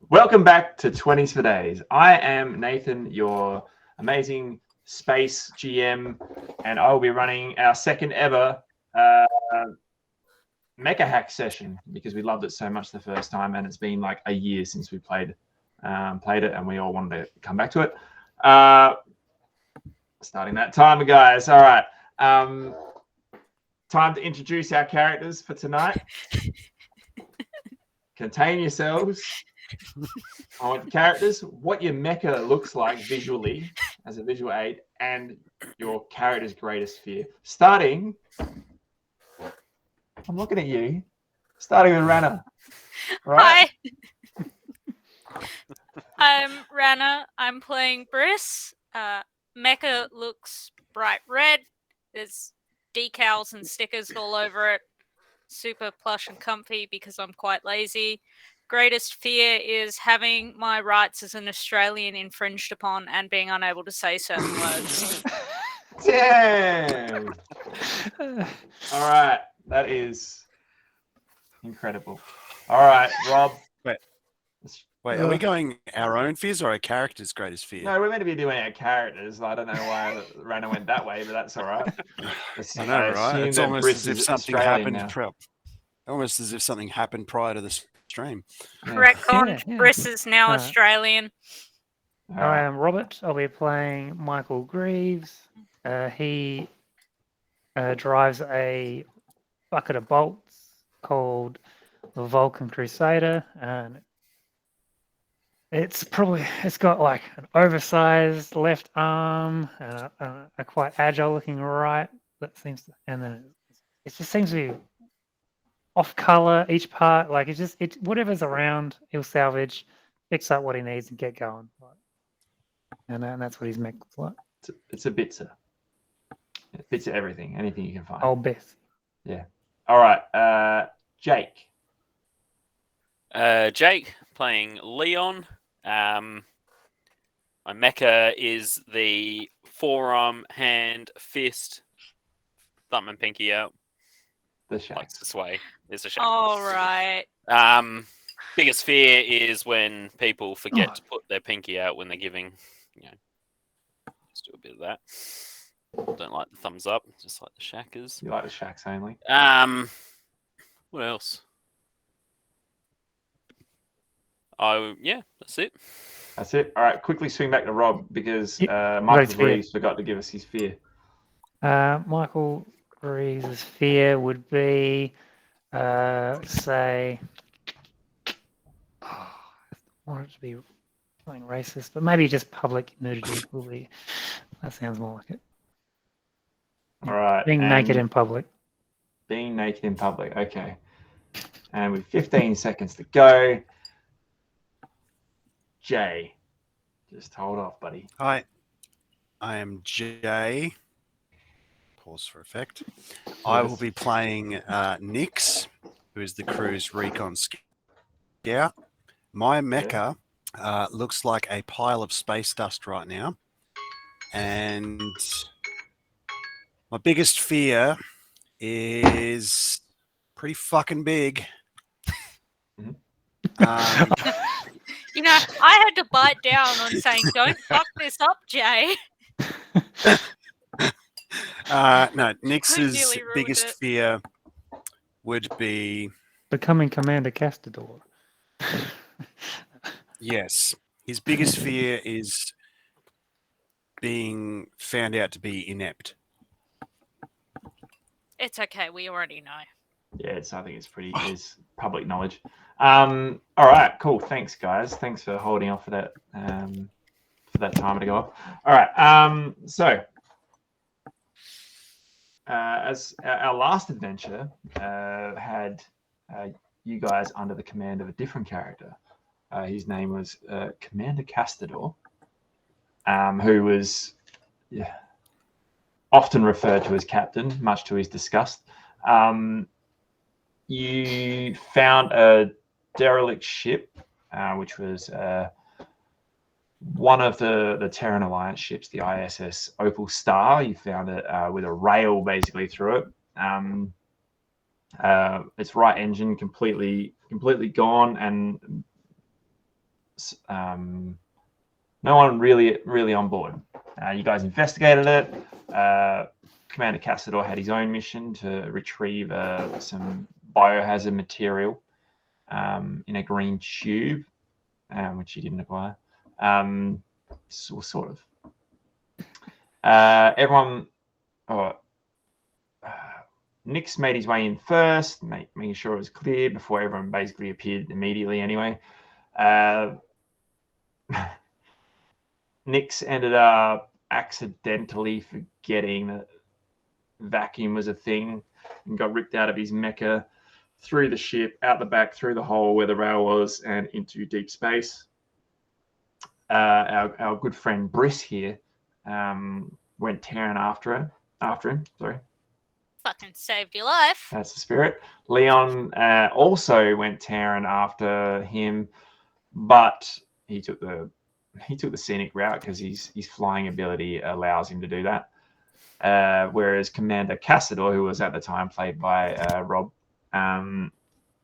Welcome back to 20s for Days. I am Nathan, your amazing space GM, and I will be running our second ever Mechahack session because we loved it so much the first time, and it's been like a year since we played it, and we all wanted to come back to it. Starting that timer, guys. All right. Time to introduce our characters for tonight. Contain yourselves. I want the characters, what your mecha looks like visually as a visual aid, and your character's greatest fear. Starting, I'm looking at you, starting with Rana. Right? Hi, I'm Rana. I'm playing Briss. Mecha looks bright red. There's decals and stickers all over it. Super plush and comfy because I'm quite lazy. Greatest fear is having my rights as an Australian infringed upon and being unable to say certain words. Damn! All right, that is incredible. All right, Rob. Wait, are we going our own fears or our character's greatest fear? No, we're meant to be doing our characters. I don't know why Rana went that way, but that's all right. I know, right? It's almost as if something happened. Almost as if something happened prior to the stream. Retcon, Briss is now Australian. I am Robert. I'll be playing Michael Greaves. He drives a bucket of bolts called the Vulcan Crusader, and it's got like an oversized left arm and a quite agile looking right. And then it just seems to be off color each part. Like whatever's around, he'll salvage, fix up what he needs, and get going. And that's what his mech looks like. It's a bitzer. It fits everything, anything you can find. Oh, Beth. Yeah. All right. Jake. Jake playing Leon. My mecha is the forearm, hand, fist, thumb and pinky out. The shack. Likes to sway. There's a shack. All right. Biggest fear is when people forget to put their pinky out when they're giving. Just do a bit of that. Don't like the thumbs up. Just like the shackers. You like the shacks only. What else? That's it. That's it. All right, quickly swing back to Rob because Michael Greaves forgot to give us his fear. Michael Greaves' fear would be, say, I want it to be something racist, but maybe just public nudity will be. That sounds more like it. All right. Being naked in public. Being naked in public. Okay. And with 15 seconds to go, Jay, just hold off, buddy. Hi, I am Jay. Pause for effect. I will be playing Nix, who is the crew's recon scout. My mecha looks like a pile of space dust right now. And my biggest fear is pretty fucking big. I had to bite down on saying, "Don't fuck this up, Jay." No, Nix's biggest fear would be becoming Commander Castador. Yes, his biggest fear is being found out to be inept. It's okay. We already know. Yeah, I think it's public knowledge. All right, cool. Thanks, guys. Thanks for holding off for that timer to go off. All right. As our last adventure had you guys under the command of a different character. His name was Commander Castador, who was often referred to as Captain, much to his disgust. You found a derelict ship, which was one of the Terran Alliance ships, the ISS Opal Star. You found it with a rail basically through it. Its right engine completely gone, and no one really on board. You guys investigated it. Commander Cassador had his own mission to retrieve some biohazard material in a green tube, which he didn't acquire. Sort of. Everyone. Nix made his way in first, making sure it was clear before everyone basically appeared immediately anyway. Nix ended up accidentally forgetting that vacuum was a thing and got ripped out of his mecha, through the ship, out the back, through the hole where the rail was, and into deep space. Our good friend Briss here went tearing after him. Sorry. Fucking saved your life. That's the spirit. Leon also went tearing after him, but he took the scenic route because his flying ability allows him to do that. Whereas Commander Cassador, who was at the time played by Rob,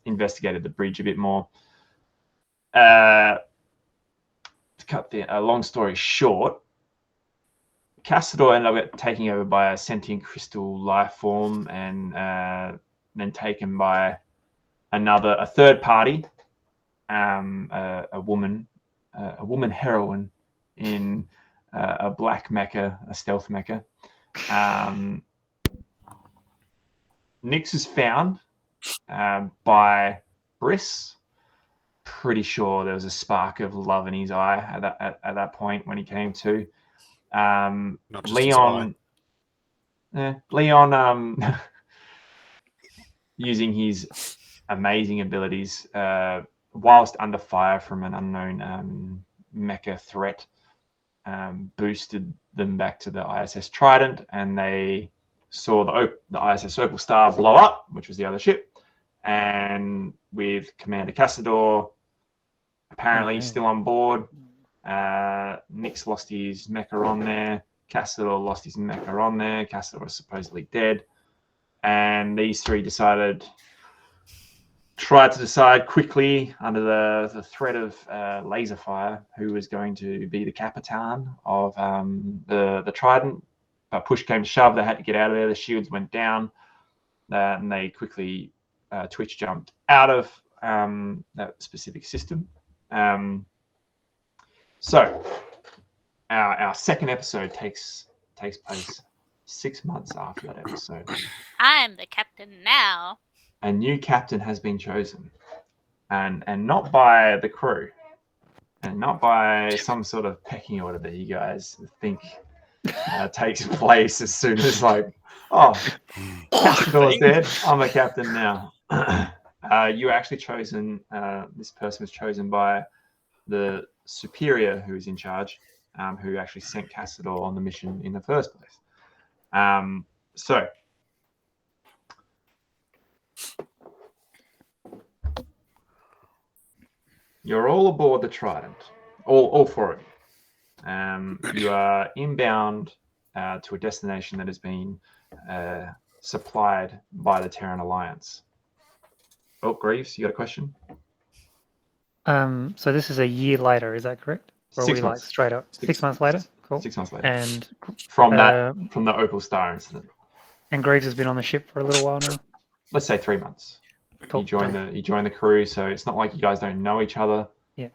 investigated the bridge a bit more. To cut the long story short, Cassador ended up taking over by a sentient crystal life form, and then taken by a third party, a woman heroine in a black mecha, a stealth mecha. Nix was found by Briss. Pretty sure there was a spark of love in his eye at that point when he came to. Leon, using his amazing abilities, whilst under fire from an unknown mecha threat, boosted them back to the ISS Trident, and they saw the ISS Opal Star blow up, which was the other ship, and with Commander Cassador apparently still on board. Nix lost his mecha on there. Cassador lost his mecha on there. Cassador was supposedly dead. And these three tried to decide quickly, under the threat of laser fire, who was going to be the Capitan of the Trident. But push came to shove. They had to get out of there. The shields went down. And they quickly twitch jumped out of that specific system. So our second episode takes place 6 months after that episode. I'm the captain now. A new captain has been chosen, and not by the crew, and not by some sort of pecking order that you guys think takes place as soon as Cassador's dead. I'm a captain now. You were actually chosen. This person was chosen by the superior who is in charge, who actually sent Cassador on the mission in the first place. So you're all aboard the Trident, all four of you. You are inbound to a destination that has been supplied by the Terran Alliance. Oh, Greaves, you got a question? So this is a year later, is that correct? Or 6 are we months. straight up? 6 months later? Cool. 6 months later. And from the Opal Star incident. And Greaves has been on the ship for a little while now. Let's say 3 months. Cool. He joined the crew, so it's not like you guys don't know each other. Yeah.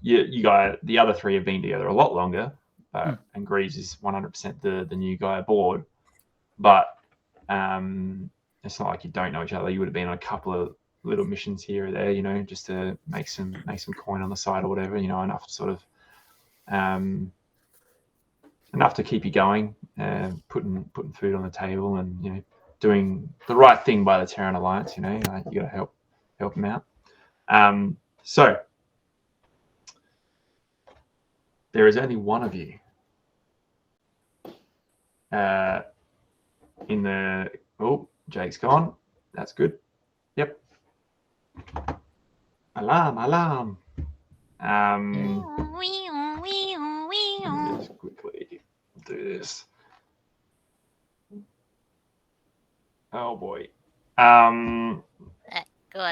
You guys, the other three have been together a lot longer, and Greaves is 100% the new guy aboard. But it's not like you don't know each other. You would have been on a couple of little missions here or there, just to make some coin on the side or whatever, enough to sort of enough to keep you going, putting food on the table, and doing the right thing by the Terran Alliance. You got to help them out. So there is only one of you in the. Oh, Jake's gone. That's good. Yep. Alarm. Let me just quickly do this. Oh boy. Got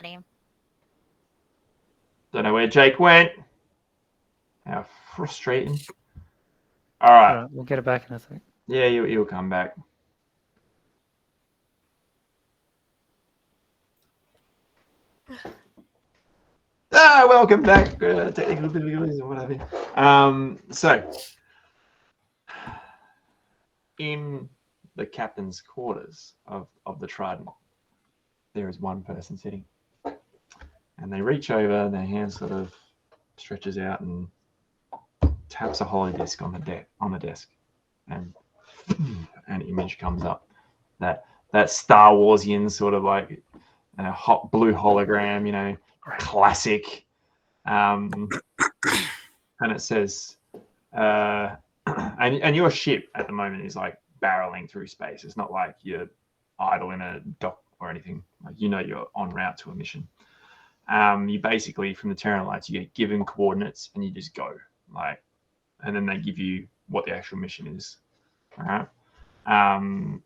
him. Don't know where Jake went. How frustrating. All right. Alright, we'll get it back in a sec. Yeah, you'll come back. Welcome back. Technical difficulties or whatever. So, in the captain's quarters of the Trident, there is one person sitting. And they reach over, their hand sort of stretches out and taps a hollow disc on the desk. And an image comes up. That Star Warsian sort of like hot blue hologram, you know, classic. And it says, and your ship at the moment is like barreling through space. It's not like you're idle in a dock or anything. Like, you know, you're en route to a mission. You basically, from the Terran Lights, you get given coordinates and you just go, like, and then they give you what the actual mission is. All right.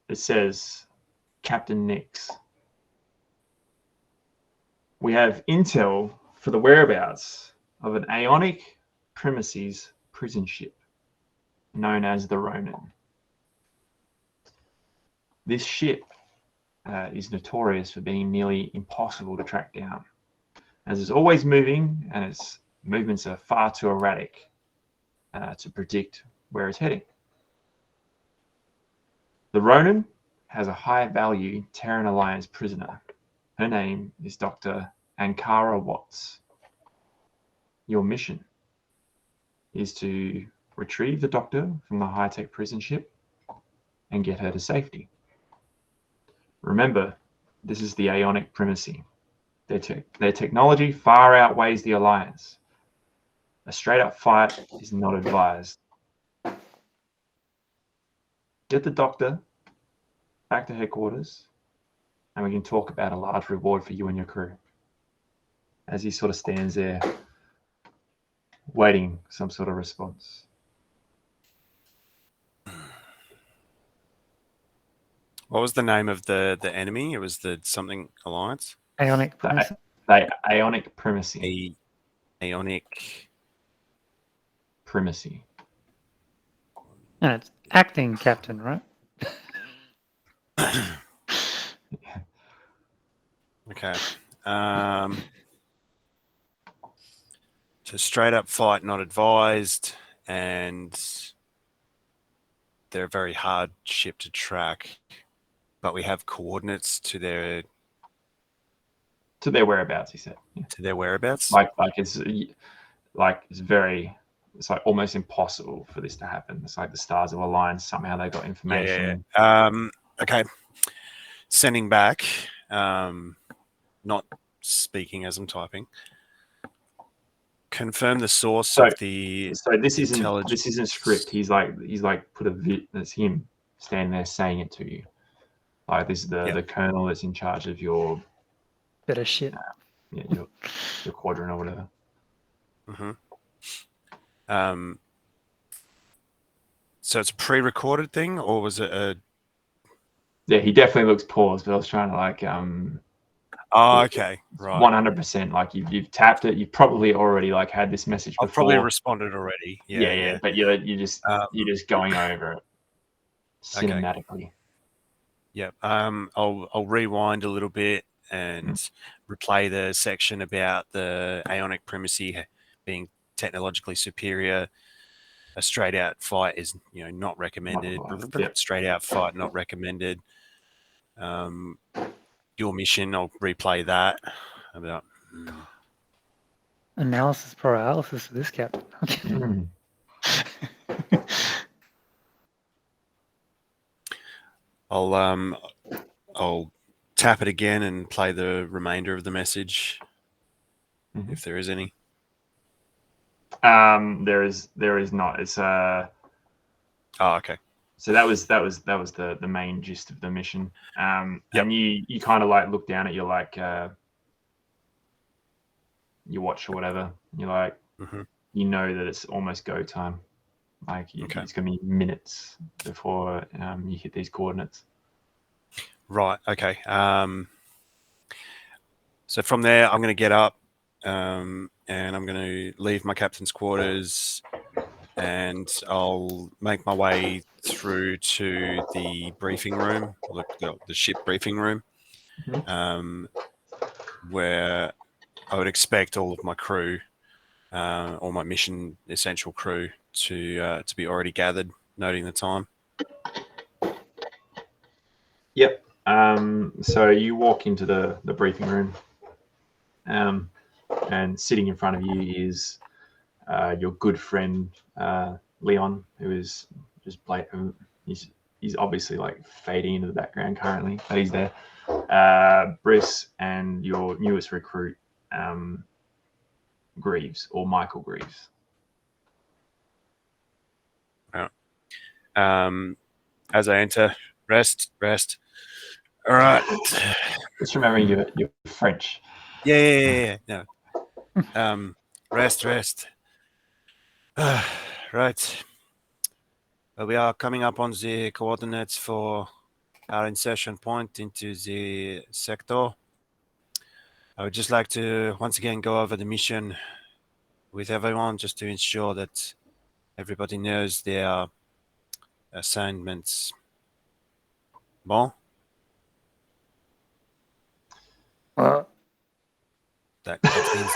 It says, Captain Nix. We have intel for the whereabouts of an Ionic Premises prison ship known as the Ronin. This ship is notorious for being nearly impossible to track down, as it's always moving and its movements are far too erratic to predict where it's heading. The Ronin has a high-value Terran Alliance prisoner. Her name is Dr. Ankara Watts. Your mission is to retrieve the doctor from the high-tech prison ship and get her to safety. Remember, this is the Ionic Primacy. Their technology far outweighs the Alliance. A straight-up fight is not advised. Get the doctor back to headquarters, and we can talk about a large reward for you and your crew. As he sort of stands there, waiting some sort of response. What was the name of the enemy? It was the something Alliance? Ionic Primacy. The Ionic Primacy. Ionic Primacy. And it's acting captain, right? Okay. So straight up fight not advised, and they're a very hard ship to track, but we have coordinates to their whereabouts, he said. Yeah. to their whereabouts. Like it's almost impossible for this to happen. It's like the stars have aligned. Somehow they got information. Okay. Sending back, not speaking as I'm typing. Confirm the source of the. So this isn't script. He's like put a vid. That's him standing there saying it to you. Like this is the colonel that's in charge of your Bit of shit. your quadrant or whatever. Mm-hmm. So it's a pre-recorded thing, or was it a? Yeah, he definitely looks paused, but I was trying to like Oh, okay, right. 100%. Like you've tapped it. You've probably already like had this message before. I've probably responded already. Yeah. But you're just going over it cinematically. Yeah. I'll rewind a little bit and replay the section about the Ionic Primacy being technologically superior. A straight out fight is not recommended. Straight out fight not recommended. Your mission, I'll replay that about Analysis paralysis for this captain. I'll tap it again and play the remainder of the message if there is any. There is not. It's Oh, okay. So that was the main gist of the mission. And you kind of like look down at your like your watch or whatever. You're like, you know that it's almost go time. Like it's gonna be minutes before you hit these coordinates. Right. Okay. So from there, I'm going to get up, and I'm going to leave my captain's quarters, and I'll make my way through to the briefing room, the ship briefing room, where I would expect all of my crew, all my mission essential crew, to be already gathered, noting the time. Yep. So you walk into the briefing room, and sitting in front of you is your good friend Leon, who is just blatant. He's obviously like fading into the background currently, but he's there. Briss and your newest recruit, Greaves, or Michael Greaves. As I enter, rest. All right. Just remembering you're French. Yeah. No. Rest. Right. Well, we are coming up on the coordinates for our insertion point into the sector. I would just like to once again go over the mission with everyone, just to ensure that everybody knows their assignments. Bon? Well, That means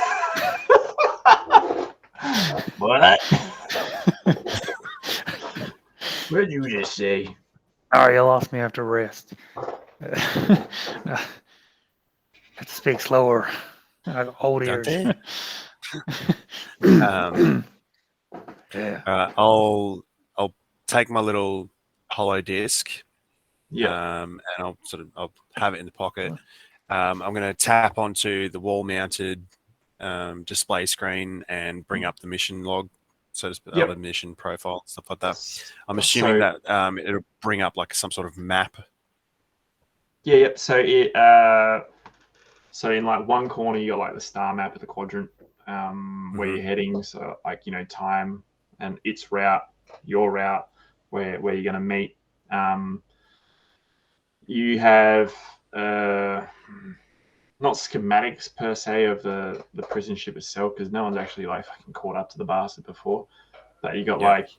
What? What did you just say? oh, you lost me after rest. Have to speak slower. I got old ears. Dante? Yeah. I'll take my little hollow disc, Yeah. and I'll have it in the pocket. I'm going to tap onto the wall-mounted display screen and bring up the mission log, so to speak, Yep. the mission profile, stuff like that. I'm assuming that it'll bring up like some sort of map. Yeah. Yep. So so in like one corner you got like the star map of the quadrant, where you're heading. So like time and its route, your route, where you're going to meet. You have not schematics per se of the prison ship itself, because no one's actually like fucking caught up to the bastard before. But you got like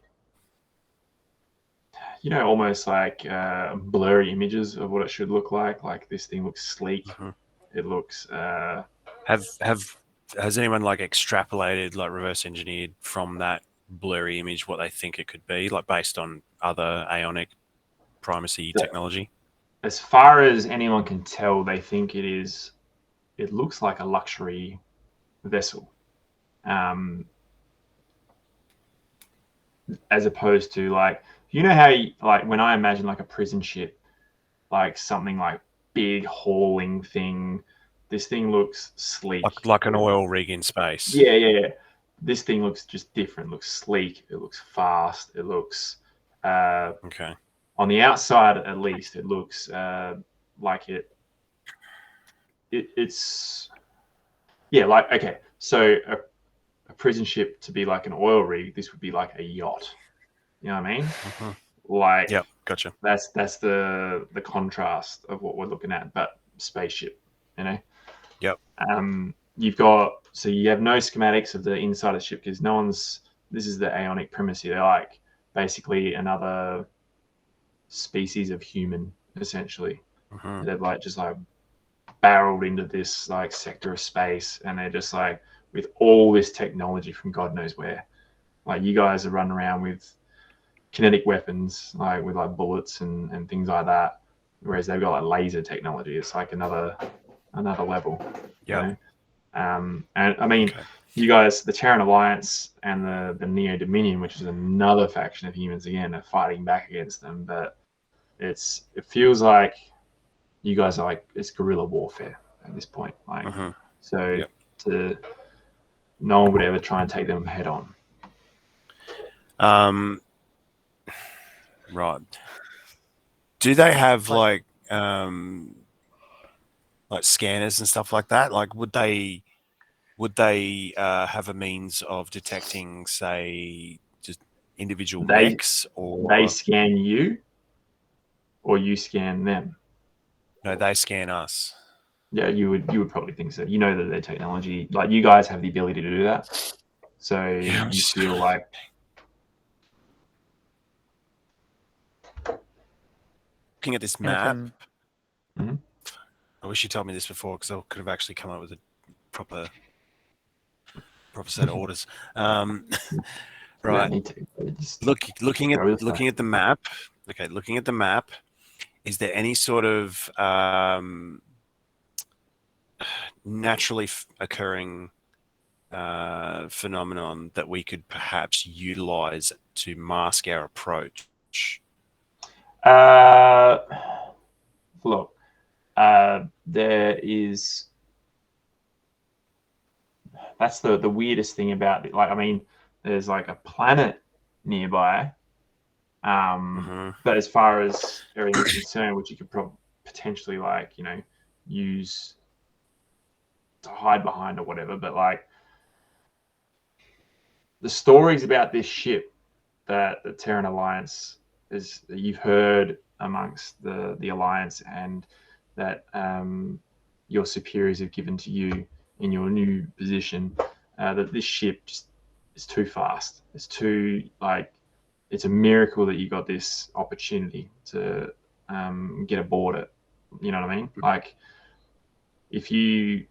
almost like blurry images of what it should look like. Like this thing looks sleek. It looks. Has anyone like extrapolated, like reverse engineered from that blurry image what they think it could be, like based on other Ionic primacy technology? As far as anyone can tell, they think it is. It looks like a luxury vessel, as opposed to like how like when I imagine like a prison ship, like something like big hauling thing. This thing looks sleek, like an oil rig in space. Yeah. This thing looks just different. It looks sleek. It looks fast. It looks okay. On the outside, at least, it looks like it's like okay. So a prison ship to be like an oil rig, this would be like a yacht. You know what I mean? Like, yeah, gotcha. That's the contrast of what we're looking at, but spaceship. Yep. You have no schematics of the inside of the ship, because this is the Aeonic primacy. They're like basically another species of human, essentially. They've like just like barreled into this like sector of space, and they're just like with all this technology from God knows where. Like you guys are running around with kinetic weapons, like with like bullets and things like that, whereas they've got like laser technology. It's like another level. Yeah. And I mean, you guys, the Terran Alliance and the Neo Dominion, which is another faction of humans, again, are fighting back against them. But it feels like you guys are like, it's guerrilla warfare at this point. Like, no one would ever try and take them head on. Right. Do they have like scanners and stuff like that? Like, would they have a means of detecting, say, just individual mechs, or they scan you, or you scan them? No, they scan us. Yeah, you would probably think so. You know that their technology, like you guys, have the ability to do that. So Yeah, you feel like looking at this And I map. can- I wish you told me this before because I could have actually come up with a proper set of orders. you Right. don't need to. Just Looking go with at the map. Okay, looking at the map. Is there any sort of naturally occurring phenomenon that we could perhaps utilize to mask our approach? Look, there is. That's the weirdest thing about it. Like, I mean, there's like a planet nearby. But as far as everything's concerned, which you could potentially like, use to hide behind or whatever, but like the stories about this ship that the Terran Alliance is that you've heard amongst the Alliance and that your superiors have given to you in your new position, that this ship just is too fast. It's too like it's a miracle that you got this opportunity to get aboard it. You know what I mean? Like if you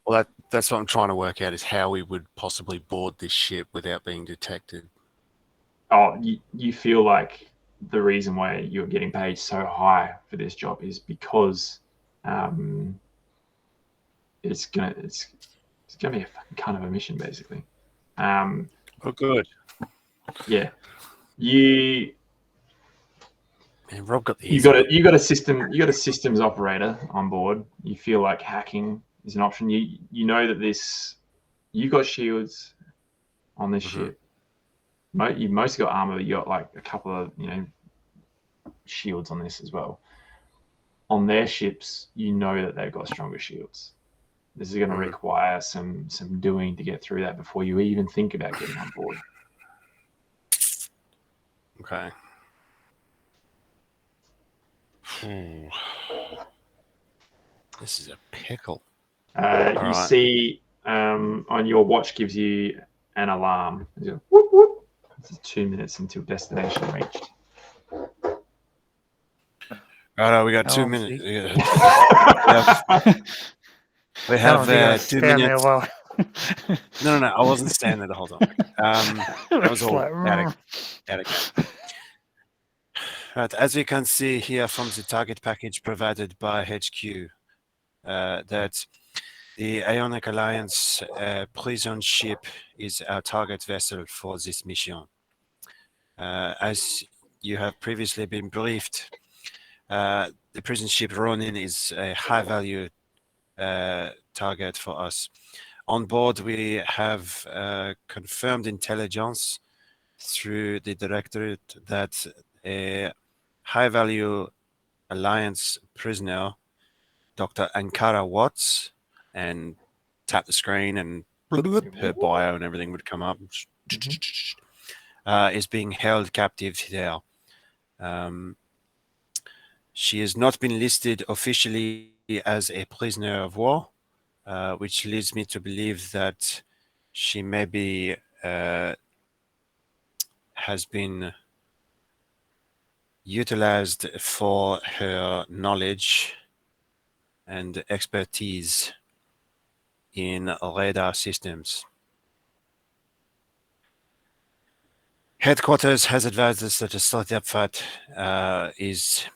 Well, that's what I'm trying to work out is how we would possibly board this ship without being detected. you feel like the reason why you're getting paid so high for this job is because it's gonna be a fucking kind of a mission basically. Oh, good. Yeah, you Man, Rob got the you easy got one. a you got a systems operator on board. You feel like hacking is an option. You know that you got shields on this ship. You've mostly got armor, but you got like a couple of shields on this as well. On their ships, you know that they've got stronger shields. This is going to require some doing to get through that before you even think about getting on board. Okay. This is a pickle. You right. see on your watch gives you an alarm. You go, whoop, whoop. It's 2 minutes until destination reached. Right, we got How 2 long minutes. is We how have long is he gonna 2 stand there minutes. while? No, I wasn't standing there the whole time. That was It's all like, out of game. Right, as we can see here from the target package provided by HQ, that the Ionic Alliance prison ship is our target vessel for this mission. As you have previously been briefed, the prison ship Ronin is a high-value target for us. On board, we have confirmed intelligence through the Directorate that a high-value Alliance prisoner, Dr. Ankara Watts, and tap the screen and her bio and everything would come up, is being held captive there. She has not been listed officially as a prisoner of war, which leads me to believe that she maybe has been utilized for her knowledge and expertise in radar systems. Headquarters has advised us that a startup fight is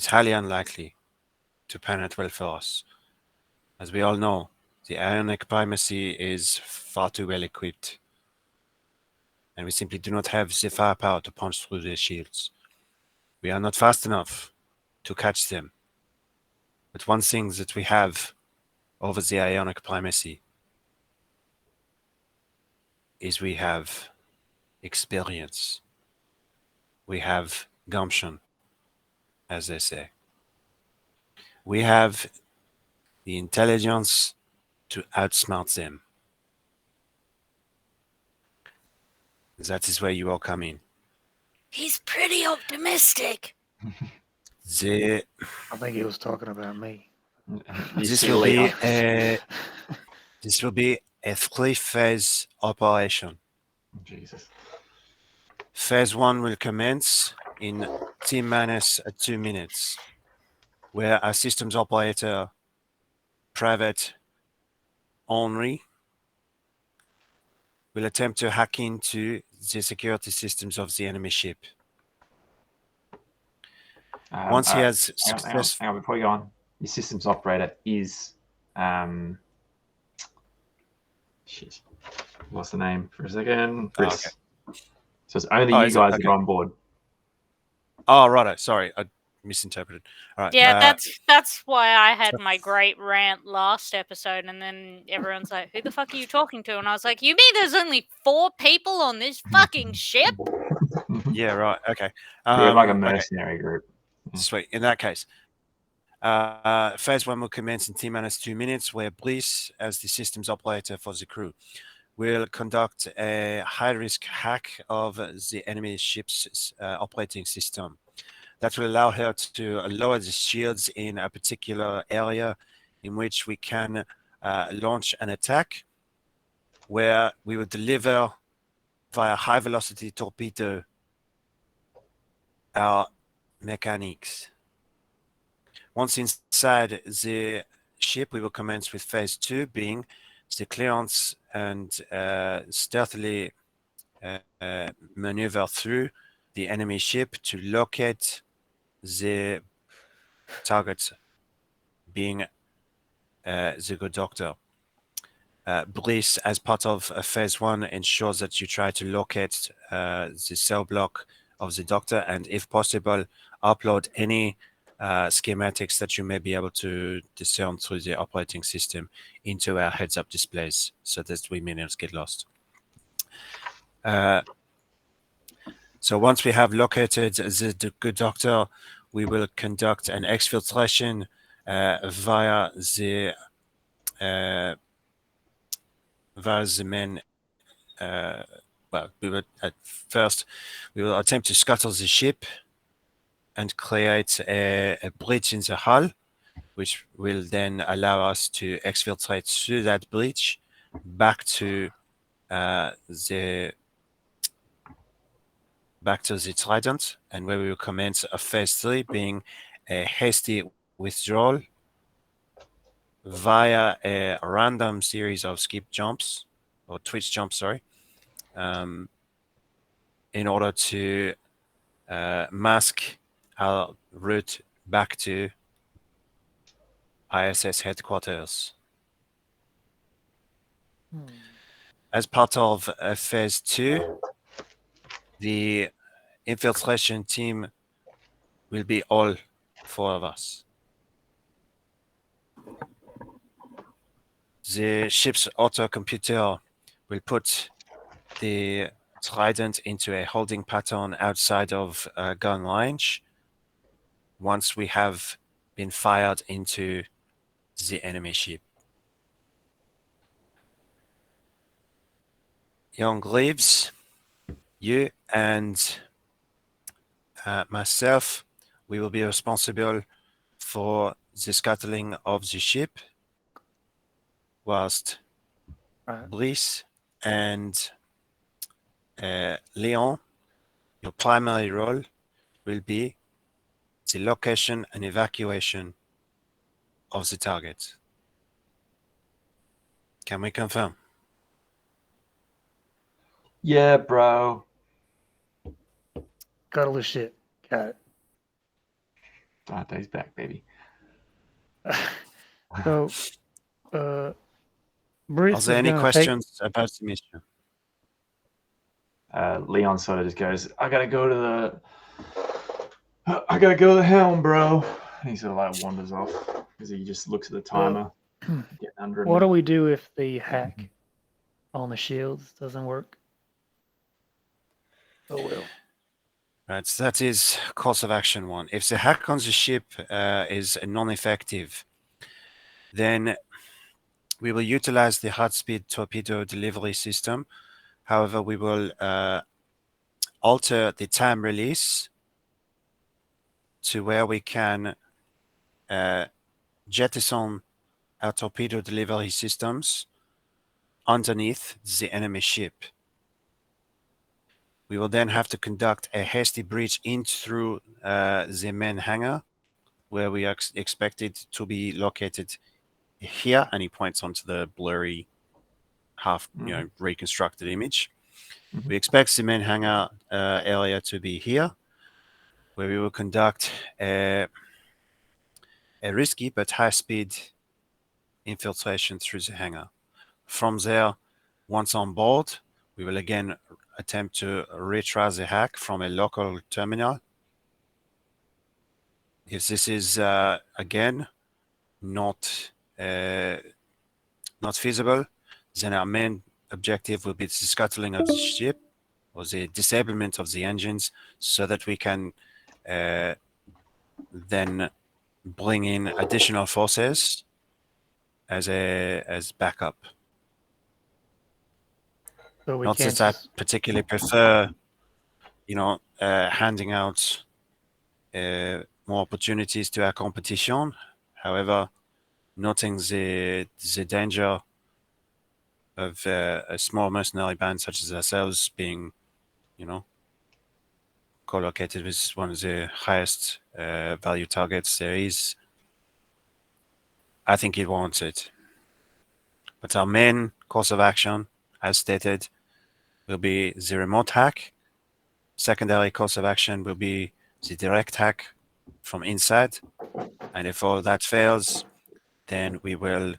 highly unlikely to pan out well for us. As we all know, the Ionic primacy is far too well equipped, and we simply do not have the firepower to punch through their shields. We are not fast enough to catch them. But one thing that we have over the Ionic primacy is we have experience. We have gumption, as they say. We have the intelligence to outsmart them. That is where you all come in. He's pretty optimistic. The, I think he was talking about me. You this see will be Leon. a this will be a 3-phase operation. Jesus. Phase 1 will commence in T-minus 2 minutes, where a systems operator, private Henri, will attempt to hack into the security systems of the enemy ship. Once he has success, Hang on, before you go on, your systems operator is shit. What's the name for a second? Chris. okay. So it's only Oh, you is it? guys that Okay. are on board. Oh, righto. Sorry, I misinterpreted. All right. Yeah, that's why I had my great rant last episode, and then everyone's like, "Who the fuck are you talking to?" And I was like, "You mean there's only 4 people on this fucking ship?" Yeah, right. Okay. We're like a Okay. mercenary group. Sweet. In that case, phase 1 will commence in T-minus 2 minutes, where Brice, as the systems operator for the crew, will conduct a high-risk hack of the enemy ship's operating system. That will allow her to lower the shields in a particular area in which we can launch an attack, where we will deliver via high-velocity torpedo our mechanics. Once inside the ship, we will commence with phase 2, being the clearance and stealthily maneuver through the enemy ship to locate the target, being the good doctor. Brice, as part of phase 1, ensures that you try to locate the cell block of the doctor, and if possible, upload any schematics that you may be able to discern through the operating system into our heads-up displays, so that we may not get lost. So once we have located the good doctor, we will conduct an exfiltration via the main. Well, we will at first we will attempt to scuttle the ship and create a breach in the hull, which will then allow us to exfiltrate through that breach back to the Trident, and where we will commence a phase 3, being a hasty withdrawal via a random series of skip jumps or twitch jumps, sorry, in order to mask our route back to ISS headquarters. As part of phase 2, the infiltration team will be all 4 of us. The ship's autocomputer will put the Trident into a holding pattern outside of gun range once we have been fired into the enemy ship. Young Reeves, you and myself, we will be responsible for the scuttling of the ship, whilst Brice and Leon, your primary role will be the location and evacuation of the target. Can we confirm? Yeah, bro. Cuddle the shit. Got it. Dante's back, baby. So, Brice Are there any questions about the mission? Leon sort of just goes, I gotta go to the helm, bro. And he sort of like wanders off because he just looks at the timer. Getting under What do we do if the hack on the shields doesn't work? Oh well. Right, so that is course of action 1. If the hack on the ship is non-effective, then we will utilize the high-speed torpedo delivery system. However, we will alter the time release to where we can jettison our torpedo delivery systems underneath the enemy ship. We will then have to conduct a hasty breach in through the main hangar, where we are expected to be located here, and he points onto the blurry, half reconstructed image. Mhm. We expect the main hangar area to be here, where we will conduct a risky but high-speed infiltration through the hangar. From there, once on board, we will again attempt to retry the hack from a local terminal. If this is again not feasible, then our main objective will be the scuttling of the ship or the disablement of the engines, so that we can then bring in additional forces as backup. So we Not can't that I just, particularly prefer, handing out more opportunities to our competition. However, noting the danger of a small mercenary band such as ourselves being, co-located with one of the highest value targets there is, I think it warrants it. But our main course of action, as stated, will be the remote hack. Secondary course of action will be the direct hack from inside. And if all that fails, then we will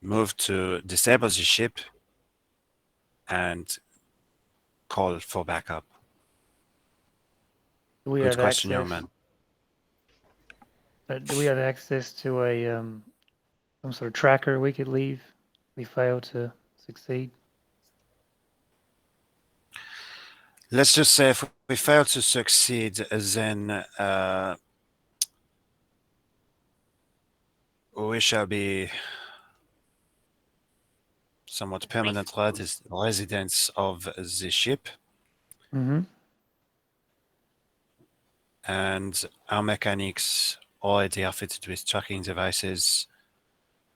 move to disable the ship and call for backup. do we Good have question, young access? man. Do we have access to a some sort of tracker we could leave if we fail to succeed? Let's just say if we fail to succeed, then we shall be somewhat permanent residents of the ship, Mm-hmm. and our mechanics already are fitted with tracking devices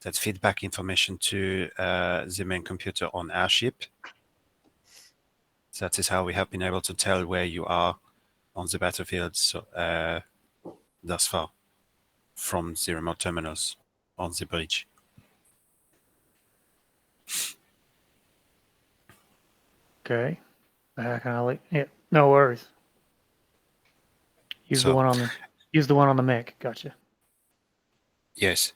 that feed back information to the main computer on our ship. That is how we have been able to tell where you are on the battlefield thus far from the remote terminals on the bridge. Okay. How can I leave? Yeah, no worries. Use the So- one on the mech. Gotcha. Yes.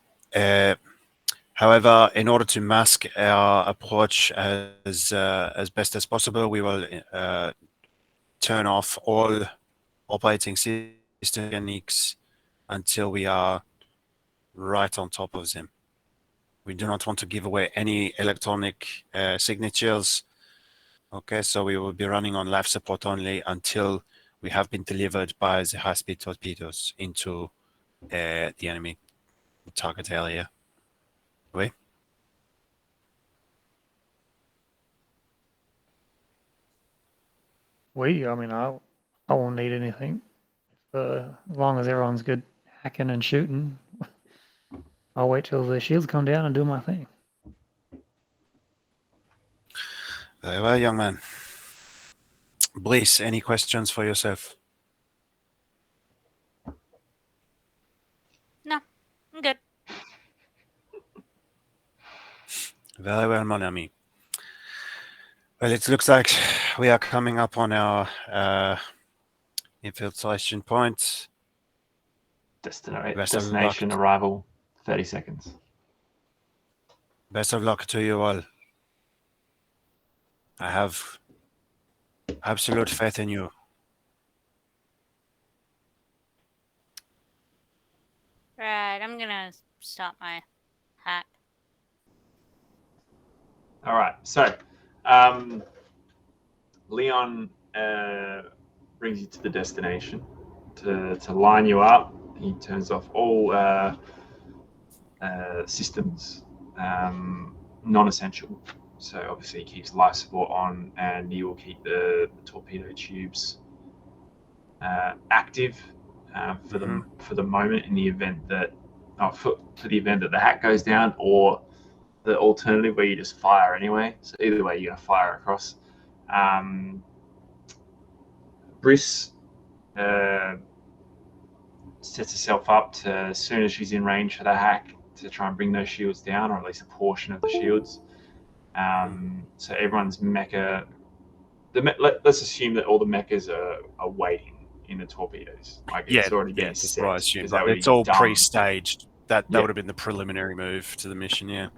However, in order to mask our approach as best as possible, we will turn off all operating system mechanics until we are right on top of them. We do not want to give away any electronic signatures. Okay, so we will be running on life support only until we have been delivered by the high-speed torpedoes into the enemy target area. Oui? I won't need anything. As long as everyone's good hacking and shooting, I'll wait till the shields come down and do my thing. Very well, young man. Brice, any questions for yourself? I'm good. Very well, mon ami. Well, it looks like we are coming up on our infiltration point. Best of Destination luck. arrival, 30 seconds. Best of luck to you all. I have absolute faith in you. Right, I'm gonna stop my hack. All right. So, Leon brings you to the destination to line you up. He turns off all systems, non-essential. So obviously he keeps life support on, and you will keep the torpedo tubes active for the moment in the event that for the event that the hack goes down, or the alternative where you just fire anyway. So either way, you're gonna fire across. Briss sets herself up to, as soon as she's in range for the hack, to try and bring those shields down, or at least a portion of the shields. So everyone's mecha. Let's assume that all the mechas are waiting in the torpedoes. Like it's already been that's set. what I assume. That would It's be all dumb. pre-staged. That Yeah. would have been the preliminary move to the mission. Yeah.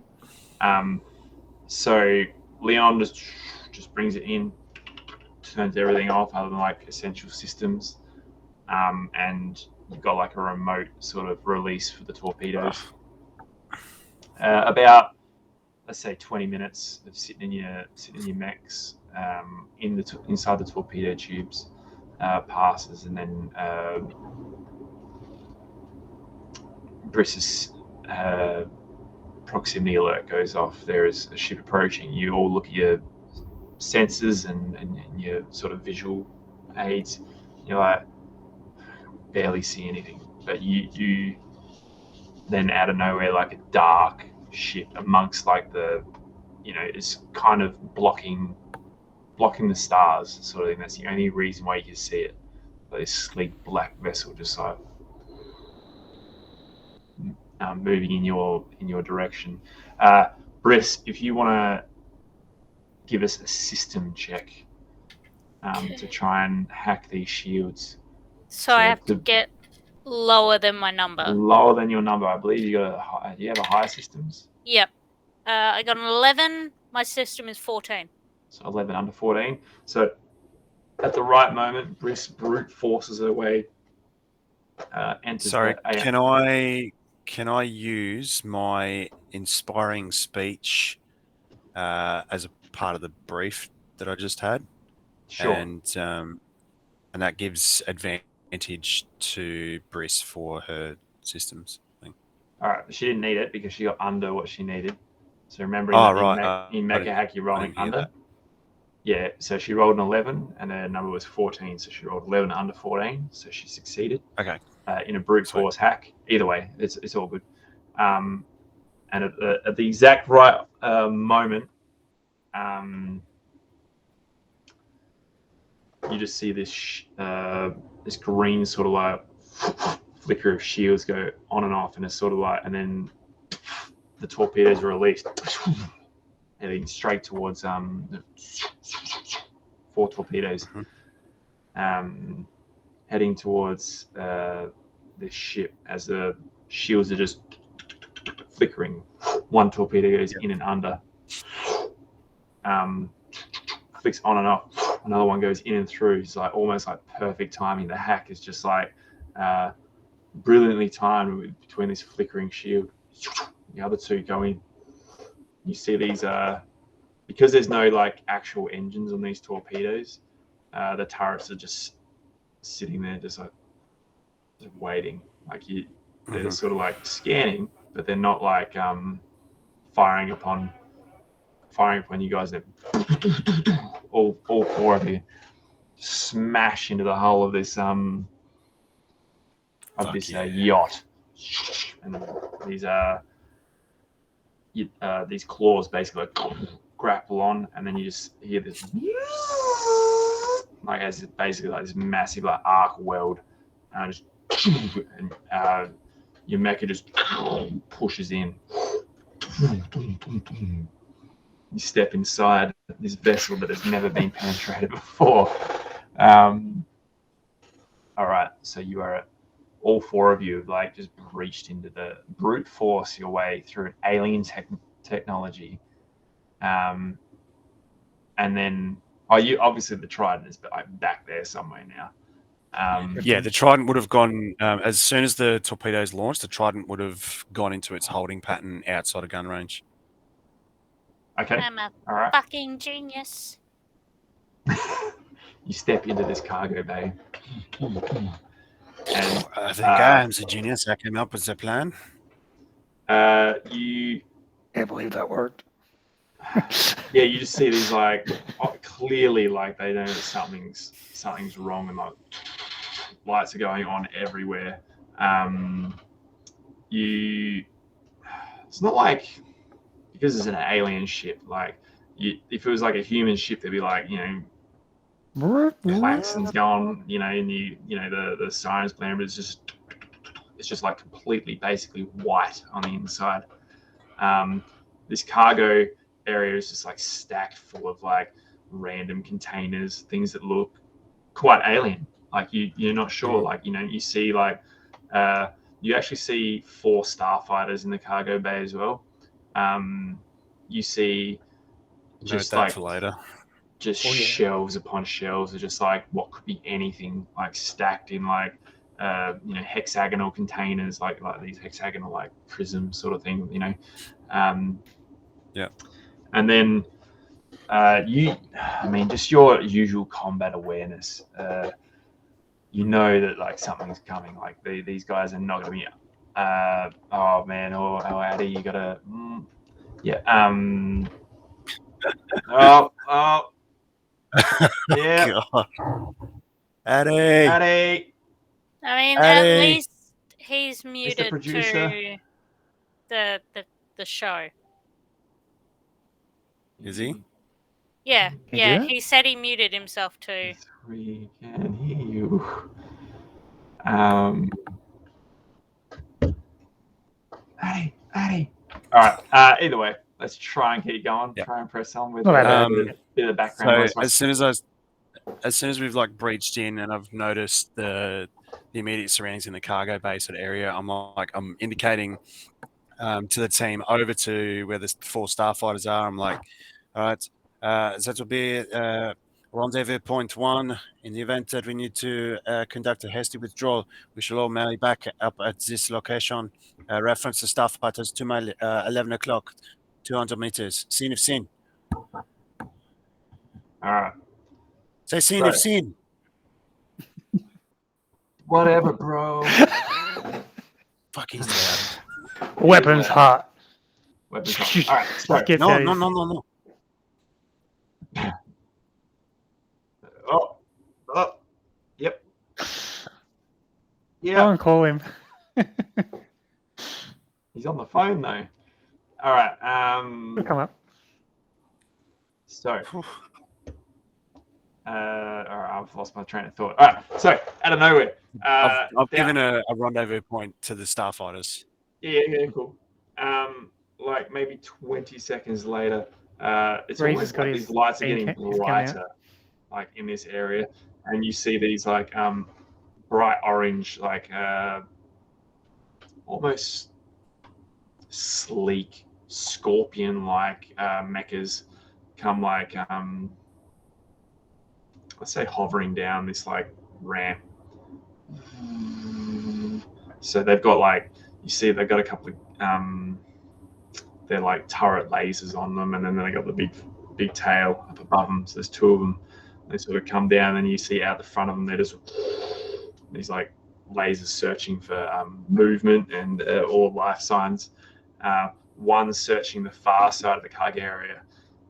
So Leon just brings it in, turns everything off other than like essential systems, and you've got like a remote sort of release for the torpedoes. About, let's say, 20 minutes of sitting in your mechs inside the torpedo tubes passes, and then Briss's proximity alert goes off. There is a ship approaching. You all look at your sensors and your sort of visual aids. You're like, barely see anything, but you then out of nowhere, like a dark ship amongst like the, it's kind of blocking the stars sort of thing. That's the only reason why you can see it. Like this sleek black vessel just like moving in your direction. Briss, if you want to give us a system check to try and hack these shields. So I have to get lower than my number. Lower than your number, I believe. Do you have a higher systems? Yep. I got an 11. My system is 14. So 11 under 14. So at the right moment, Briss brute forces her way. Sorry, can I use my inspiring speech as a part of the brief that I just had? Sure. And that gives advantage to Briss for her systems thing. All right, she didn't need it because she got under what she needed. So remember, in Mechahack, you're rolling under. That. Yeah, so she rolled an 11, and her number was 14, so she rolled 11 under 14, so she succeeded. Okay. In a brute force hack. Either way, it's all good. And at the exact right moment, you just see this this green sort of like flicker of shields go on and off, and it's sort of like, and then the torpedoes are released, heading straight towards the 4 torpedoes, heading towards this ship as the shields are just flickering. One torpedo goes in and under, flicks on and off. Another one goes in and through. It's like almost like perfect timing. The hack is just like brilliantly timed between this flickering shield. The other 2 go in. You see these because there's no like actual engines on these torpedoes. The turrets are just sitting there, just waiting. Like they're sort of like scanning, but they're not like firing upon you guys. All 4 of you smash into the hull of this yacht, and these claws basically grapple on, and then you just hear this like as basically like this massive like arc weld, and your mecha just pushes in. You step inside this vessel that has never been penetrated before. All right, so you are all 4 of you have like just breached into the brute force your way through an alien technology, and then you obviously the Trident is like back there somewhere now. The Trident would have gone as soon as the torpedoes launched. The Trident would have gone into its holding pattern outside of gun range. Okay. I'm a all right. fucking genius. You step into this cargo bay. And, I think I am a genius. I came up with the plan. You Can't believe that worked. Yeah, you just see these like clearly like they know that something's wrong, and like lights are going on everywhere. It's not like, because it's an alien ship, like if it was like a human ship, there'd be like, klaxons going, and the sirens playing, but it's just like completely basically white on the inside. This cargo area is just like stacked full of like random containers, things that look quite alien. Like you're not sure. Like you see like you actually see 4 starfighters in the cargo bay as well. You see just Note that like for later. just Oh, yeah. shelves upon shelves of just like what could be anything, like stacked in like hexagonal containers, like these hexagonal like prism sort of thing, Yeah. And then just your usual combat awareness, you know that like something's coming. Like these guys are not going to be. Oh man, Addy, you gotta. Yeah. Yeah. God. Addy. Addy. I mean, Addy. at least he's muted producer. to the show. Is he? Yeah, Can you yeah. do that? He said he muted himself too. Yes, we can hear you. Addy. All right. Either way, let's try and keep going. Yeah. Try and press on with Well, a bit of background noise. So as soon as we've like breached in and I've noticed the immediate surroundings in the cargo bay sort of area, I'm indicating to the team over to where the 4 starfighters are. I'm like, all right, that will be rendezvous point 1. In the event that we need to conduct a hasty withdrawal, we shall all marry back up at this location. Reference the starfighters to my 11 o'clock, 200 meters. Scene if seen. All right. Say scene Right. if seen. Whatever, bro. Fuck, he's loud. Weapons hot. Weapons hot. All right. So, Just get No. Yep. Go Yeah. and call him. He's on the phone though. All right. He'll come up. So. All right, I've lost my train of thought. All right. So out of nowhere, I've down- given a rendezvous point to the starfighters. Yeah, cool. Like maybe 20 seconds later, it's Reeves almost has got like his these lights are beam getting he's coming out. brighter, like in this area, and you see these like bright orange, like almost sleek scorpion-like mechas come like let's say hovering down this like ramp. So they've got like, you see they've got a couple of they're like turret lasers on them, and then they got the big tail up above them. So there's 2 of them. They sort of come down, and you see out the front of them they're just these like lasers searching for movement and all life signs. One's searching the far side of the cargo area,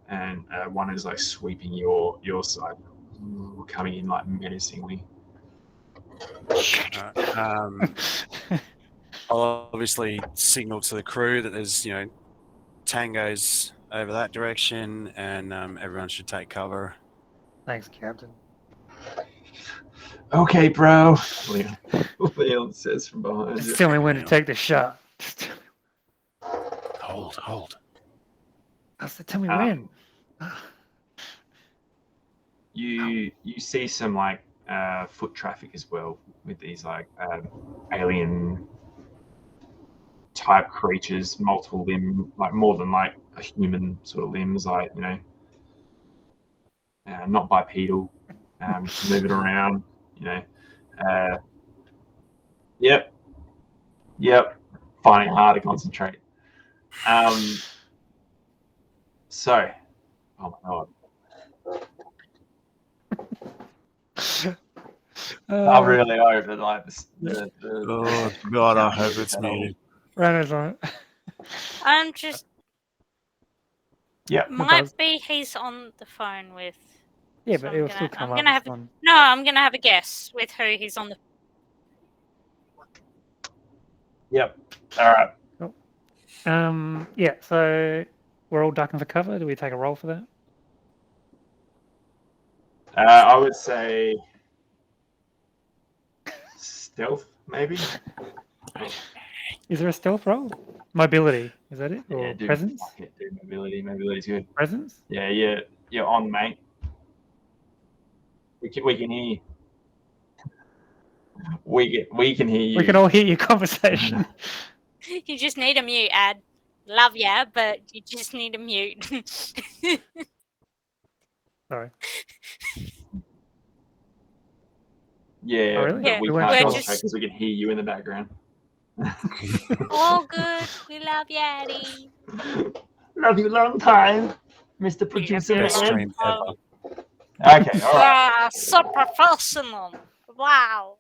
and one is like sweeping your side, coming in like menacingly. I'll obviously signal to the crew that there's tangos over that direction, and everyone should take cover. Thanks, Captain. Okay, bro. Leon says from behind Just you. tell me when to take the shot. Hold. I said, tell me when. You see some like foot traffic as well with these like alien type creatures, multiple limb, like more than like a human sort of limbs, like not bipedal, moving around, Yep, finding it hard to concentrate. So, oh my god. I really hope that like the Oh God, I hope it's muted. Runner's on it. I'm just. Yeah. Might be he's on the phone with. Yeah, So but I'm it'll gonna- still come I'm up. gonna It's have- fun. No, I'm gonna have a guess with who he's on the Yep. All right. Yeah, so we're all ducking for cover. Do we take a roll for that? I would say stealth, maybe. Is there a stealth roll? Mobility, is that it? Or do presence? fuck it, do mobility. Mobility's good. Presence? Yeah, you're on, mate. We can hear you. We can hear you. We can all hear your conversation. You just need a mute, Ad. Love ya, but you just need a mute. Sorry. Yeah, Oh, really? but we We weren't can't sure. concentrate because we can hear you in the background. All good. We love you, Addy. Love you long time, Mr. Producer. Best Man. stream ever. Okay, all right, Wow, so professional. Wow.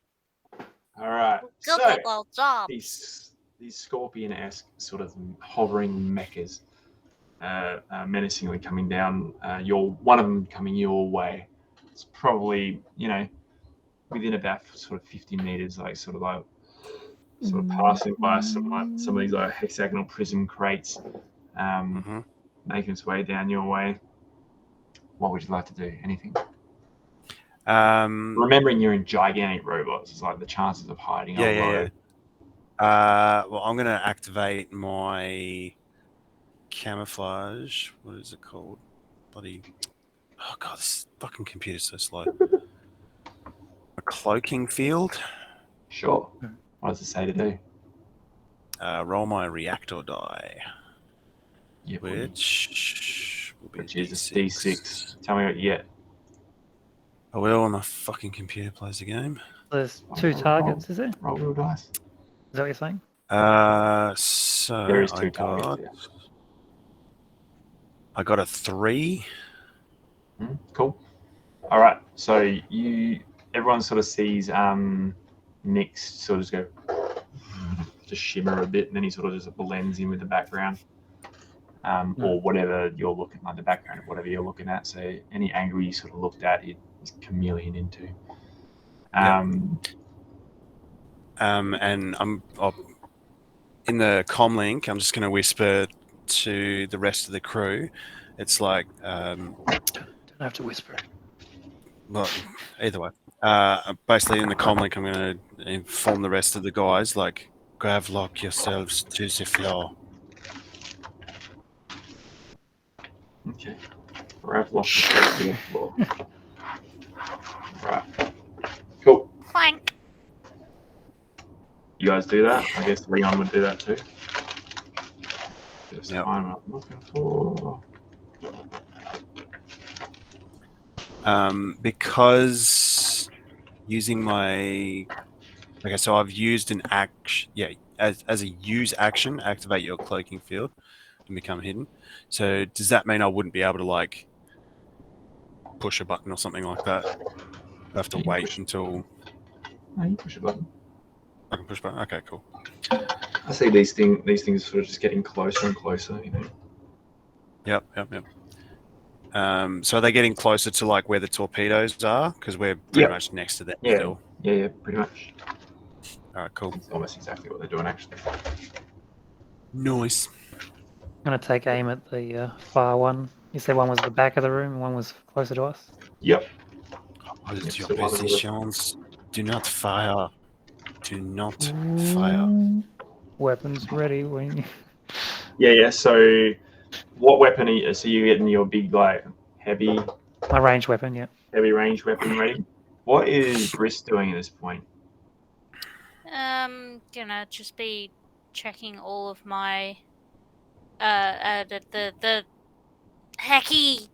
all right. Good So at our jobs. these scorpion-esque sort of hovering mechas, menacingly coming down. One of them coming your way. It's probably within about sort of 50 meters, sort of passing by some of these hexagonal prism crates, making its way down your way. What would you like to do? Anything? Remembering you're in gigantic robots, it's like the chances of hiding are low. Well, I'm going to activate my camouflage. What is it called? Bloody. Oh, God, this fucking computer's so slow. A cloaking field. Sure. What does it say to do? Roll my reactor die. Yeah, Which will be which is a D6. Tell me what you get. I will when my fucking computer plays the game. There's two targets, is there? Is Roll real dice. that what you're saying? So There is two targets. I got a 3. Cool. All right. So everyone sort of sees Nick's sort of just go, just shimmer a bit, and then he sort of just blends in with the background, or whatever you're looking like the background of whatever you're looking at. So any angle you sort of looked at, it's chameleon into. And I'm in the comm link. I'm just going to whisper to the rest of the crew. It's like Don't have to whisper. well, either way. Basically, in the comm link, I'm going to inform the rest of the guys like, lock yourselves to the floor. Okay. Lock yourself to the floor. Right. Cool. Clank. You guys do that? I guess Leon would do that too. Just Yep. I'm looking for. Because using my so I've used an action, as a use action, activate your cloaking field and become hidden. So does that mean I wouldn't be able to like push a button or something like that? I have to You can wait push- until No, you push a button. I can push a button. Okay, cool. I see these things sort of just getting closer and closer. Yep. So are they getting closer to like where the torpedoes are? Because we're pretty much next to them still. Yeah, pretty much. All right, cool. It's almost exactly what they're doing actually. Nice. I'm going to take aim at the far one. You said one was at the back of the room and one was closer to us? Yep. Hold Yep, your so one of the- positions. Do not fire. Do not fire. Weapons ready. When Yeah. So, what weapon are you? So you're getting your big heavy My ranged weapon, yeah. range weapon ready. What is Briss doing at this point? Gonna just be checking all of my the hacky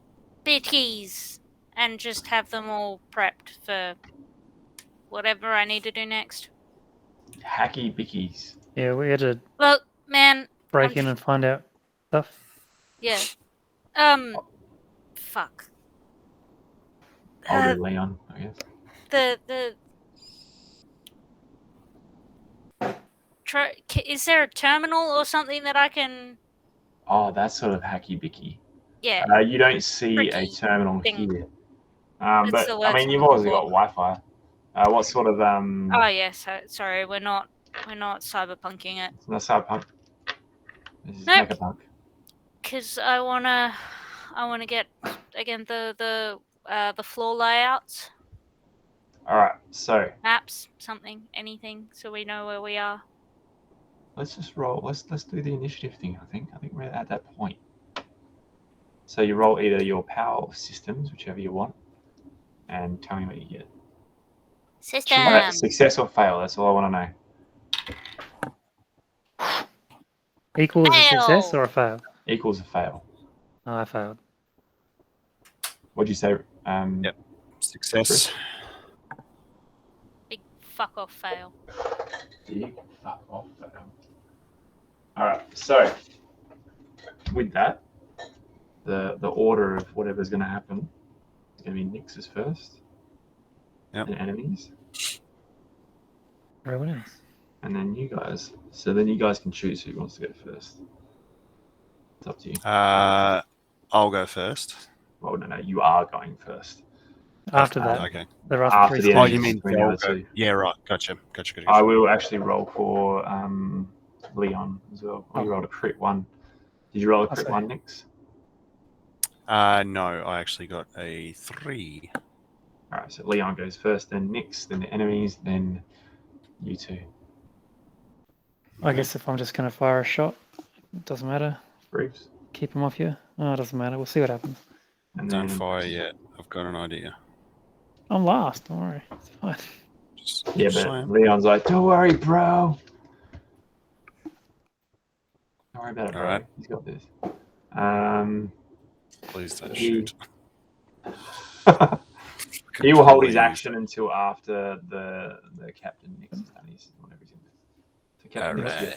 bitties and just have them all prepped for whatever I need to do next. Hacky bickies. Yeah, we had to Look, man, break in and find out stuff. yeah. Fuck. I'll do Leon, I guess. Is there a terminal or something that I can? Oh, that's sort of hacky bicky. Yeah. You don't see a Tricky terminal thing. here. That's But the I words mean, I'm you've looking obviously for. got Wi-Fi. What sort of Oh yes. Sorry, we're not We're not cyberpunking it. It's not cyberpunk. This is Nope. Mechapunk. Because I wanna get again the floor layouts, All right, so maps, something, anything, so we know where we are. let's just roll. Let's do the initiative thing. I think we're at that point. So you roll either your power or systems, whichever you want, and tell me what you get. System. Success or fail. That's all I want to know. Equals a success Fail. or a fail? Equals a fail. Oh, I failed. What'd you say? Yep. Success. Big fuck off fail. Big fuck off fail. All right. So with that, the order of whatever's going to happen is going to be Nix's first, Yep. and enemies, Everyone else. and then you guys. So then you guys can choose who wants to go first. It's up to you. I'll go first. Well, no, you are going first. After that, Okay. there are After three the Oh, enemies you mean between the I'll other go. two. Yeah, right. Gotcha. I will actually roll for Leon as well. Oh, you Oh. rolled a crit one. Did you roll a I'll crit say. one, Nix? No, I actually got a 3. All right, so Leon goes first, then Nix, then the enemies, then you two. I guess if I'm just going to fire a shot, it doesn't matter. Briefs. Keep them off you. Oh, it doesn't matter. We'll see what happens. And Don't then, fire yet. I've got an idea. I'm last. Don't worry. It's fine. Just yeah, but saying. Leon's like, don't worry, bro. Don't worry about it, All bro. right. He's got this. Please don't he- shoot. He will hold his Please. action until after the Captain Nix has done his whatever he's going to do. So Captain Nix, you go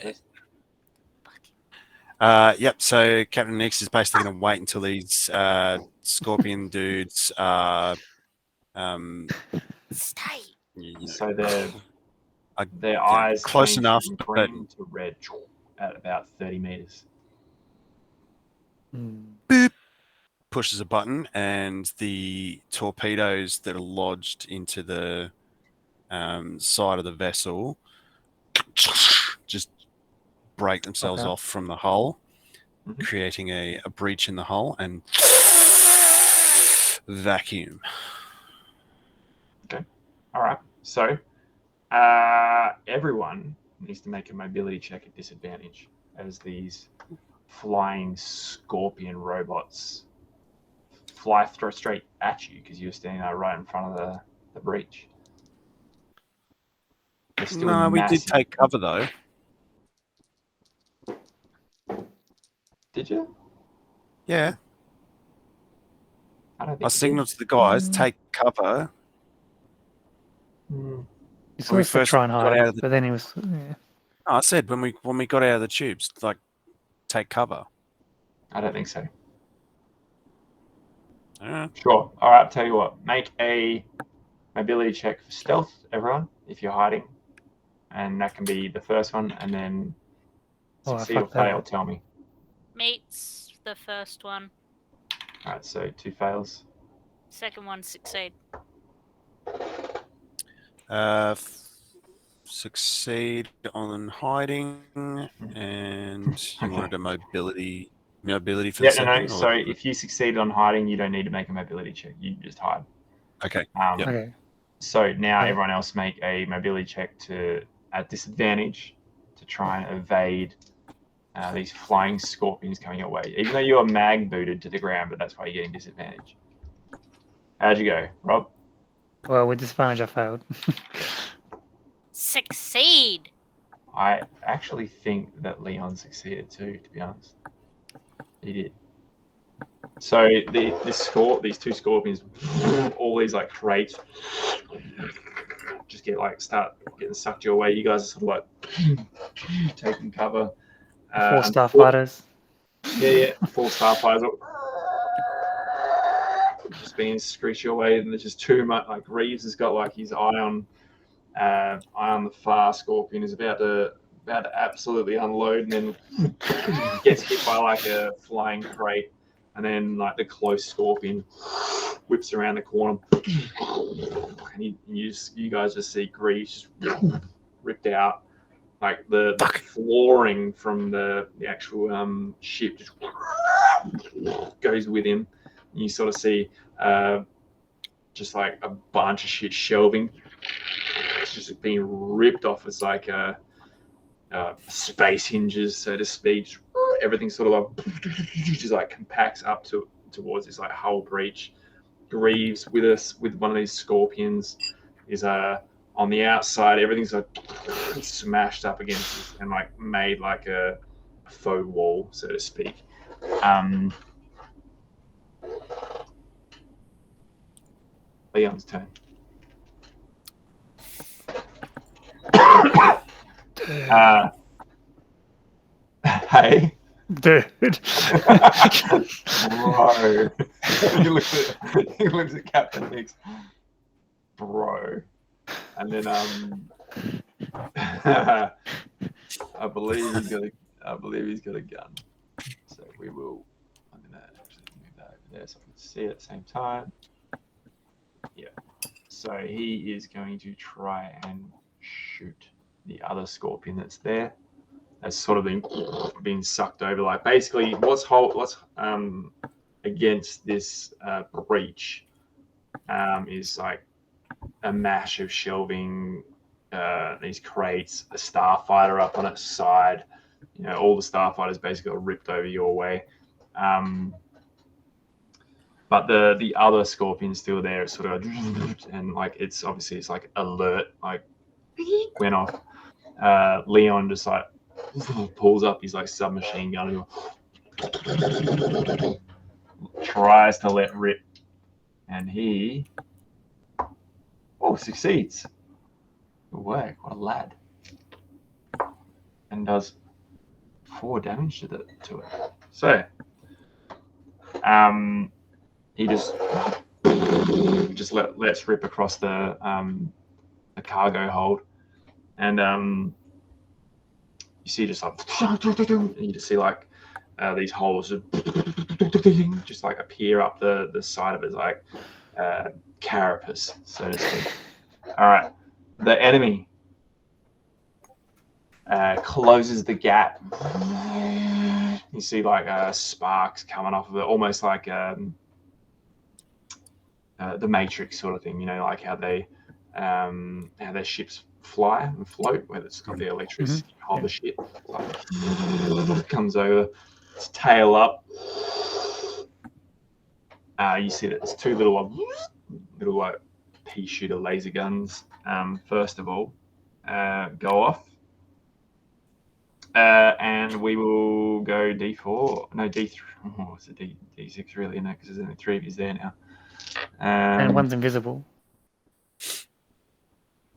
Alright. first. Yep. So Captain Nix is basically going to wait until these scorpion dudes are, Stay. So I- their eyes close change enough, from but- green to red at about 30 meters. pushes a button, and the torpedoes that are lodged into the side of the vessel just break themselves Okay. off from the hull, Mhm. creating a breach in the hull and vacuum. All right. So everyone needs to make a mobility check at disadvantage as these flying scorpion robots fly straight at you because you're standing there right in front of the breach. They're still No, we did massive. take cover though. Did you? Yeah, I don't think I you signaled to the guys, take cover. did. Mm. He's When we supposed to first try and got hide, out of the- but then he was. Yeah. I said when we got out of the tubes, like, take cover. I don't think so. Yeah. Sure. All right. Tell you what. Make a mobility check for stealth, everyone, if you're hiding, and that can be the first one, and then Oh, I succeed or fucked that fail. up. Tell me. Meets the first one. All right. So 2 fails. Second one succeed. Succeed on hiding, and you Okay. wanted a mobility for Yeah. the second. No. or- So if you succeed on hiding, you don't need to make a mobility check. You just hide. Okay. Yep. Okay. So now Yeah. everyone else make a mobility check at disadvantage to try and evade these flying scorpions coming your way. Even though you are mag booted to the ground, but that's why you're getting disadvantage. How'd you go, Rob? Well, with disadvantage, I failed. Succeed. I actually think that Leon succeeded too, to be honest. He did. So these two scorpions, all these like crates, just start getting sucked your way. You guys are sort of like taking cover. 4 starfighters. Yeah, 4 starfighters just being screeched your way, and there's just too much. Like Reeves has got like his eye on the far scorpion, is about to absolutely unload, and then gets hit by like a flying crate, and then like the close scorpion whips around the corner, and you guys just see Greaves ripped out, like the flooring from the actual ship just goes with him. And you sort of see just like a bunch of shit shelving. It's just being ripped off. It's like space hinges, so to speak. Everything sort of like just like compacts up towards this like hull breach. Greaves with us with one of these scorpions is on the outside. Everything's like smashed up against this and like made like a faux wall, so to speak. Leon's turn. Hey. Dude. Bro. he looks at Captain Nix. Bro. And then I believe he's got a gun. So I'm gonna actually move that over there so I can see it at the same time. Yeah. So he is going to try and shoot the other scorpion that's there. That's sort of been sucked over. Like basically, what's against this breach is like a mash of shelving, these crates, a starfighter up on its side. You know, all the starfighters basically got ripped over your way. But the other scorpion's still there. It's sort of and like it's like alert, like went off. Leon just like pulls up his like submachine gun and tries to let rip, and he succeeds. Good work, what a lad! And does 4 damage to it. So, he just lets rip across the cargo hold, and you see just like, and you just see like these holes just like appear up the side of his like carapace, so to speak. All right, the enemy closes the gap. You see like sparks coming off of it, almost like the Matrix sort of thing. You know, like how their ships fly and float, where it's got the electricity hold the ship. Like, comes over, its tail up. You see that there's 2 little like pea shooter laser guns. First of all, go off, and we will go D4. No, D3. Oh, it's a D6 really, no, because there's only 3 of you there now. And one's invisible.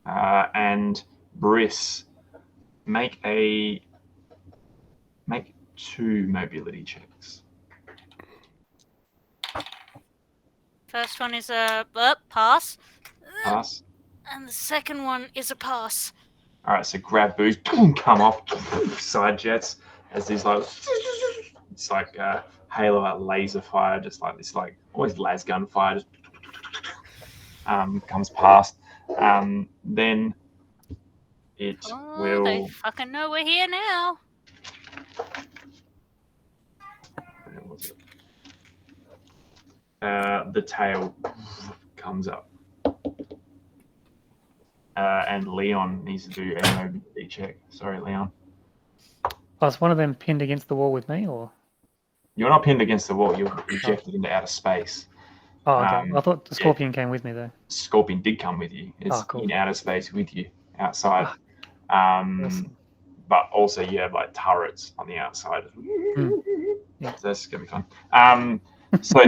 And Briss, make 2 mobility checks. First one is a pass. Pass. And the second one is a pass. All right, so grab boost, come off, side jets as these like it's like halo like laser fire, just like this like always las gun fire just comes past. Then it will. They fucking know we're here now. Where was it? The tail comes up. And Leon needs to do a mobility check. Sorry, Leon. Was one of them pinned against the wall with me, or? You're not pinned against the wall. You're ejected into outer space. Oh, okay. I thought the Scorpion came with me, though. Scorpion did come with you. It's cool. in outer space with you, outside. Awesome. But also you have like turrets on the outside. Yeah. So that's going to be fun. So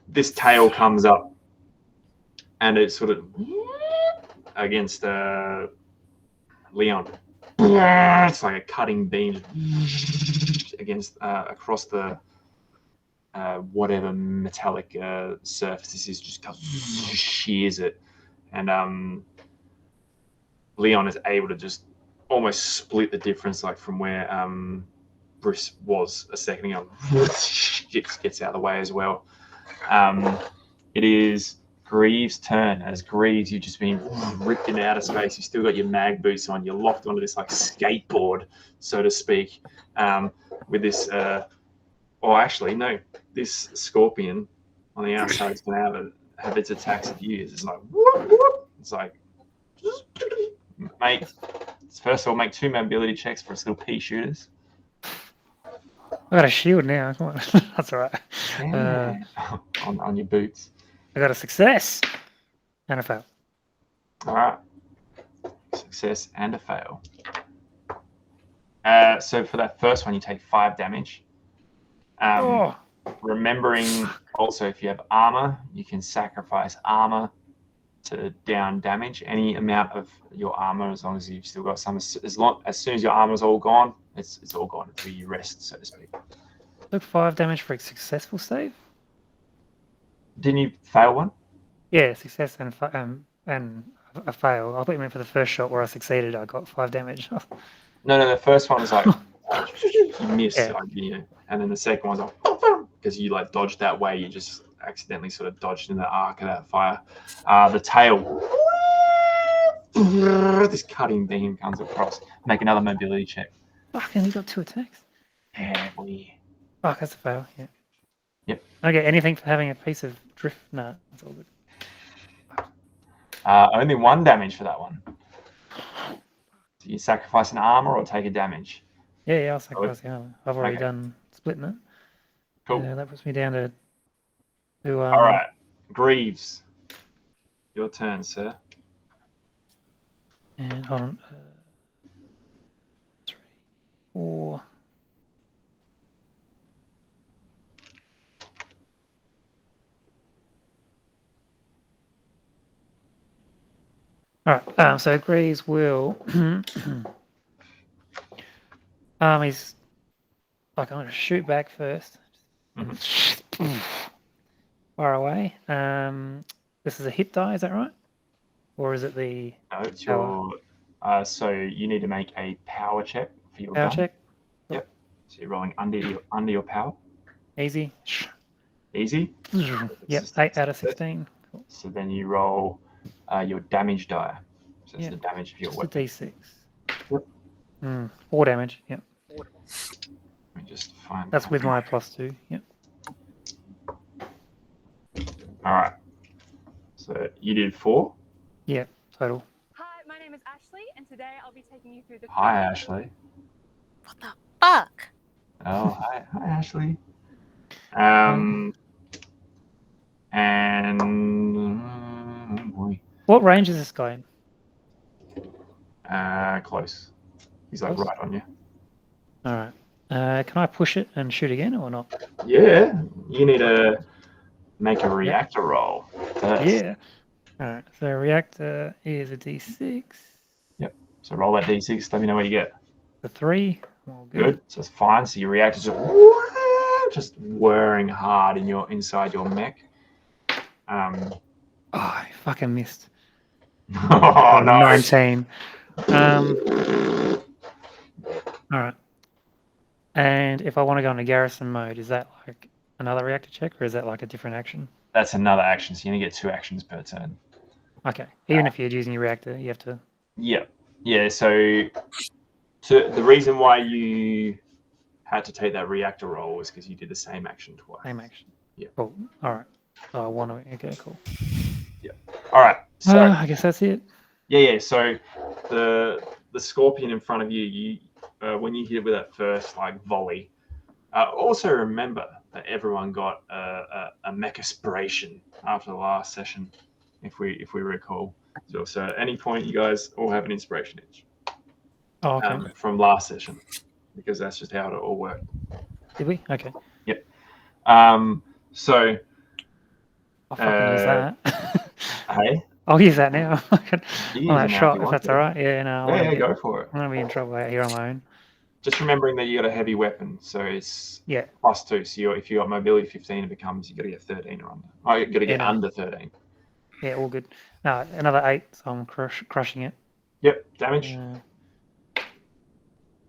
this tail comes up, and it's sort of against Leon. It's like a cutting beam against across the whatever metallic surface this is, just shears it, and Leon is able to just almost split the difference, like from where Briss was a second ago. Gets out of the way as well. It is Greaves' turn. As Greaves, you've just been ripped in outer space. You've still got your mag boots on. You're locked onto this like skateboard, so to speak, with this. Actually, no. This scorpion on the outside is going to have its attacks at you. It's like whoop, whoop. It's like first of all, make 2 mobility checks for its little pea shooters. I got a shield now. Come on. That's all right. On your boots. I got a success and a fail. All right. Success and a fail. So for that first one, you take 5 damage. Remembering also, if you have armor, you can sacrifice armor to down damage. Any amount of your armor, as long as you've still got some. As soon as your armor's all gone, it's all gone until you rest, so to speak. Took 5 damage for a successful save. Didn't you fail one? Yeah, success and a fail. I thought you meant for the first shot where I succeeded, I got 5 damage. No. The first one was like you missed, Yeah. like, and then the second one's like because you like dodged that way, you just accidentally sort of dodged in the arc of that fire. The tail, this cutting beam comes across. Make another mobility check. Fuck, and you got 2 attacks. Yeah, boy. Fuck, that's a fail. Yeah. Yep. I don't get anything for having a piece of drift. No, that's all good. Only 1 damage for that one. Do you sacrifice an armor or take a damage? Yeah, I'll sacrifice the armor. I've already Okay. done splitting it. Cool. That puts me down to All right, Greaves, your turn, sir. And hold on. 3, 4. All right. So Greaves will. He's like, I'm going to shoot back first. Far away. This is a hit die, is that right? Or is it the No, it's power? your. So you need to make a power check for your Power gun. check? Yep. So you're rolling under your power. Easy. Easy. Yep, 8 out of 16. Cool. So then you roll your damage die. So it's Yeah. the damage of your Just a weapon. D6. 4 damage. Yep. Let me just find. That's with my +2. Yep. All right. So you did 4. Yep. Total. Hi, my name is Ashley, and today I'll be taking you through the. Hi, Ashley. What the fuck? Oh, hi, Ashley. And boy, What range is this guy in? close. He's like Close? right on you. All right. Can I push it and shoot again or not? Yeah, you need to make a reactor roll first. Yeah. All right. So reactor is a D6. So roll that d6. Let me know what you get. The 3. Well, Good. So it's fine. So your reactor's just whirring hard inside your mech. Oh, I fucking missed. Oh no! 19. All right. And if I want to go into garrison mode, is that like another reactor check or is that like a different action? That's another action. So you only get 2 actions per turn. Okay. Even if you're using your reactor, you have to. Yeah. Yeah. So the reason why you had to take that reactor roll was because you did the same action twice. Same action. Yeah. Cool. All right. So I want to. Okay, cool. All right. So I guess that's it. yeah. So the scorpion in front of you, when you hit it with that first like volley, also remember that everyone got a mech aspiration after the last session, if we recall. So at any point, you guys all have an inspiration each Oh, okay. from last session, because that's just how it all worked. Did we? Okay. So I'll fucking use that. hey, I'll use that now. you On use it now that if shot, you if want that's to. all right. Yeah, no. Yeah, go for it. I'm going to be in trouble out here on my own. Just remembering that you got a heavy weapon, so it's Yeah. +2. So if you got mobility 15, it becomes you got to get 13 or under. Oh, you got to get Yeah, no. under 13. Yeah, all good. No, another 8, so I'm crushing it. Yep, damage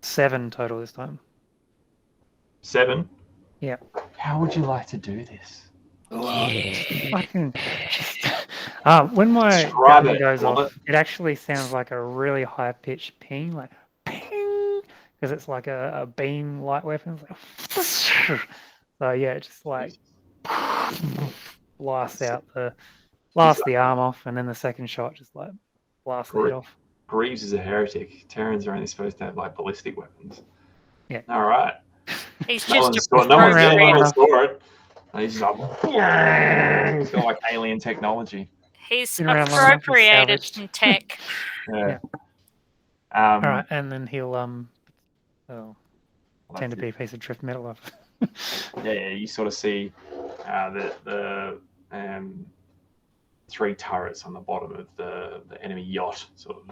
7 total this time. 7. Yeah. How would you like to do this? Fucking just When my Describe gun it, goes Robert. off, it actually sounds like a really high-pitched ping, like ping, because it's like a beam light weapon. It's like, so yeah, it just like blasts the arm off, and then the second shot just like blasts the head off. Greaves is a heretic. Terrans are only supposed to have like ballistic weapons. Yeah. All right. He's No just one saw, no one appropriated. saw it. And he's just like, he's got like alien technology. He's Been around long enough, he's appropriated salvaged. some tech. Yeah. All right, and then he'll tend to that's be it. a piece of drift metal. Yeah, you sort of see the 3 turrets on the bottom of the enemy yacht sort of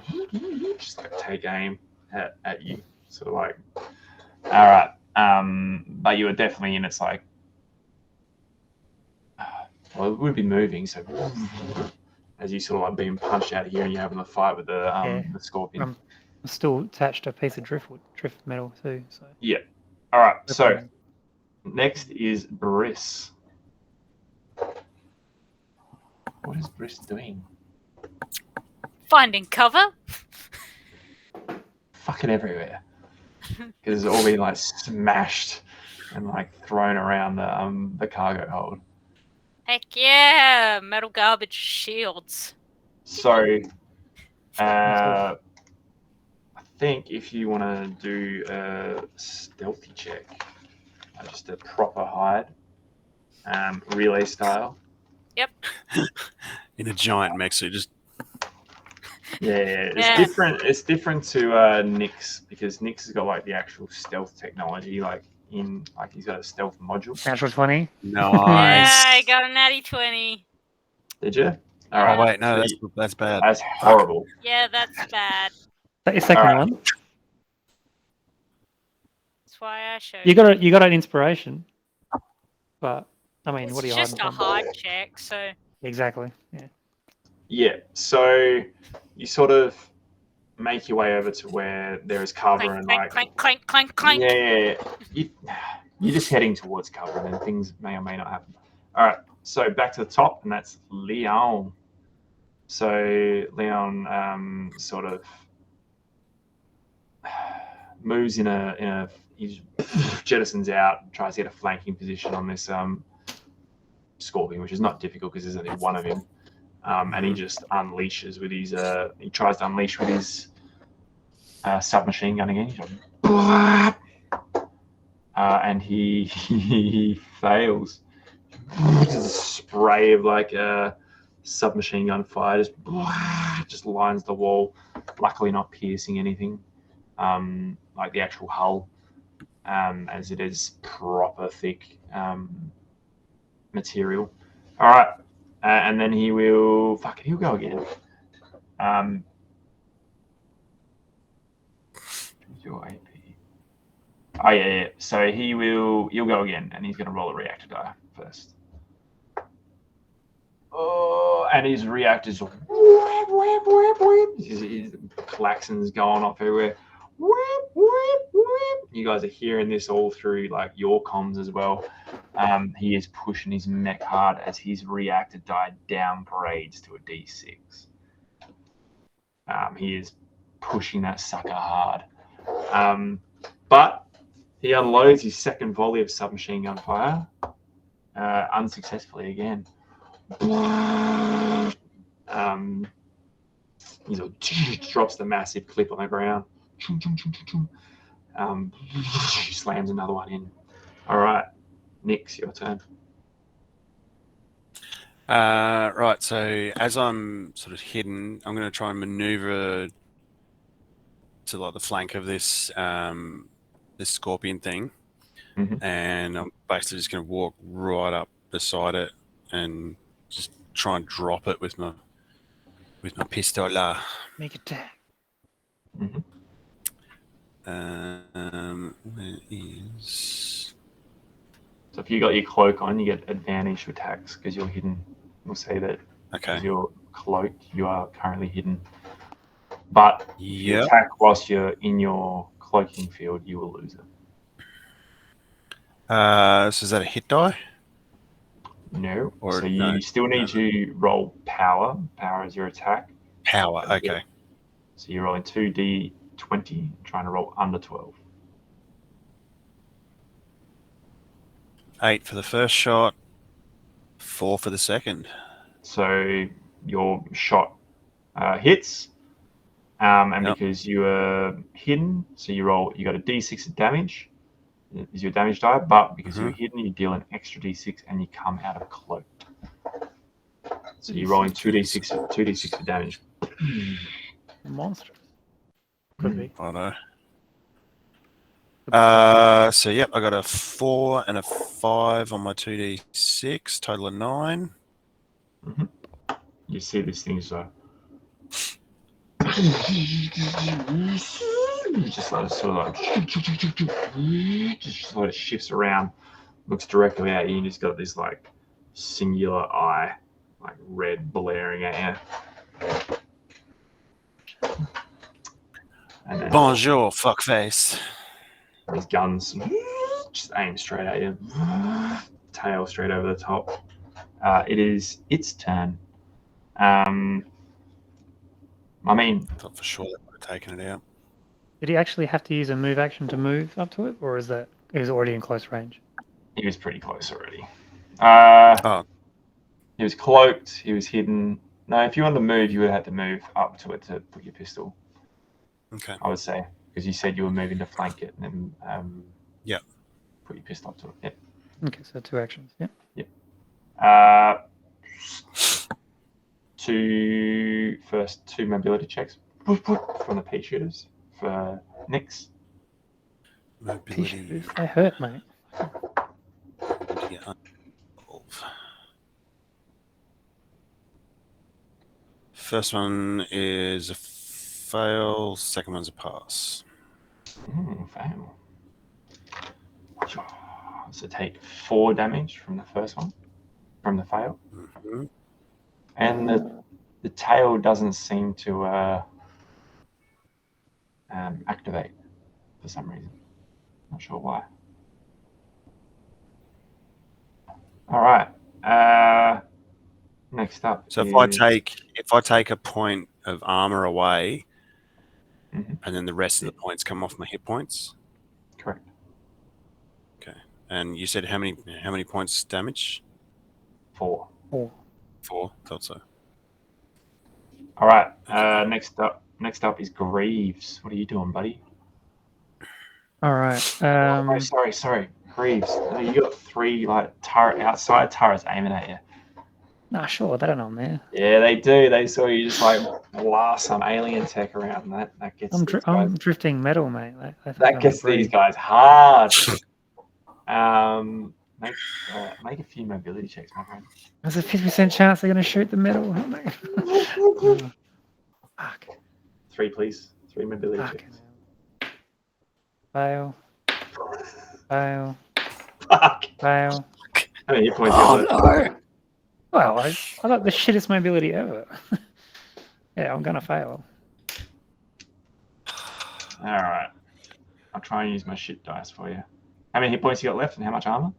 just like take aim at you. Sort of like, all right. But you were definitely in its like, well, it would be moving. So as you sort of like being punched out of here and you're having a fight with the scorpion. I'm still attached to a piece of drift metal too. So Yeah. All right. So next is Briss. What is Briss doing? Finding cover. Fucking everywhere. Because it's all been like smashed and like thrown around the cargo hold. Heck yeah, metal garbage shields. So, I think if you want to do a stealthy check, just a proper hide, relay style. Yep. In a giant mech suit, just Yeah, it's Yeah. different. It's different to Nyx because Nyx has got like the actual stealth technology, like he's got a stealth module. natural 20. nice. Yeah, I got a natty 20. Did you? All Oh right. wait, no, So that's bad. that's horrible. Yeah, that's bad. Is that your second Alright. one? That's why I showed You got an inspiration, but I mean, It's what are you just hiding a from? hide check, so Exactly. Yeah. Yeah. So you sort of make your way over to where there is cover clank, and clank, like clank, clank, clank, clank. yeah, you're just heading towards cover, and then things may or may not happen. All right, so back to the top, and that's Leon. So Leon sort of moves in a he jettisons out, tries to get a flanking position on this scorpion, which is not difficult because there's only one of him, and he just unleashes with his he tries to unleash with his submachine gun again. He's like, and he fails. Just a spray of like a submachine gun fire just lines the wall. Luckily, not piercing anything, like the actual hull, as it is proper thick material. All right, and then he'll go again. Your AP. Oh yeah. So he'll go again, and he's going to roll a reactor die first. Oh, and his reactors, his klaxons going off everywhere. You guys are hearing this all through like your comms as well. He is pushing his mech hard as his reactor die downgrades to a D6. He is pushing that sucker hard. But he unloads his second volley of submachine gun fire unsuccessfully again. He drops the massive clip on the ground. Slams another one in. All right, Nyx, your turn. Right, so as I'm sort of hidden, I'm going to try and maneuver to like the flank of this this scorpion thing, and I'm basically just going to walk right up beside it and just try and drop it with my pistola. Make attack. Where is? So if you got your cloak on, you get advantage to attacks because you're hidden. We'll say that Okay. because you're cloaked, you are currently hidden. But if you Yep. attack whilst you're in your cloaking field, you will lose it. So is that a hit die? No. Or so no, you still need to roll power. Power is your attack. power. Okay. So you're rolling 2d20, trying to roll under 12. 8 for the first shot, 4 for the second. So your shot hits, and Yep. because you are hidden, so you got a d6 of damage, is your damage die, but because you're hidden, you deal an extra d6 and you come out of cloak. So you're rolling 2d6 for damage. Monster. Could be. Righto. So yep, I got a 4 and a 5 on my 2d6, total of 9. You see this thing so just sort of shifts around, looks directly at you, and just got this like singular eye, like red blaring at you. And then Bonjour, fuckface. his guns just aim straight at you, tail straight over the top. It is its turn. I mean, I thought for sure that would have taken it out. Did he actually have to use a move action to move up to it, or is that he was already in close range? he was pretty close already. Oh, He was cloaked. He was hidden. No, if you wanted to move, you would have had to move up to it to put your pistol. okay. I would say, because you said you were moving to flank it and then Yep. put your pistol up to it. Yep. Okay, so 2 actions. Yeah. Two mobility checks from the pea shooters for Nyx. Mobility. They hurt, mate. Yeah. First one is a fail. Second one's a pass. Fail. So take 4 damage from the first one, from the fail. Mhm. And the tail doesn't seem to activate for some reason. Not sure why. All right. Next up. So is... if I take a point of armor away, Mhm. and then the rest of the points come off my hit points. Correct. Okay. And you said how many points damage? 4. 4. 4. Thought so. All right. Okay. Next up is Greaves. What are you doing, buddy? All right. Sorry. Greaves. You got 3 like outside turrets aiming at you. Nah, sure, they don't know I'm there. Yeah, they do. They saw you just like blast some alien tech around, and that gets these guys. I'm drifting metal, mate. That gets these guys hard. Make a few mobility checks, my friend. There's a 50% chance they're going to shoot the metal. Fuck. 3, please. 3 mobility Fucking checks. hell. Fail. Fuck. Fail. How many hit points? No. Well, I got the shittest mobility ever. Yeah, I'm going to fail. All right. I'll try and use my shit dice for you. How many hit points you got left, and how much armor?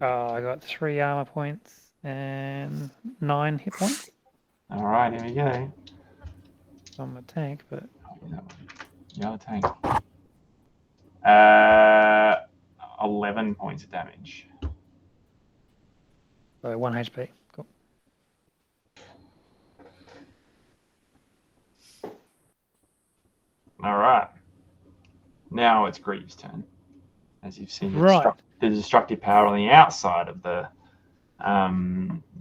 Oh, I got 3 armor points and 9 hit points. All right, here we go. I'm a tank, but You're a tank. 11 points of damage. so 1 HP. Cool. All right. Now it's Greaves' turn. As you've seen, Right. the destructive power on the outside of the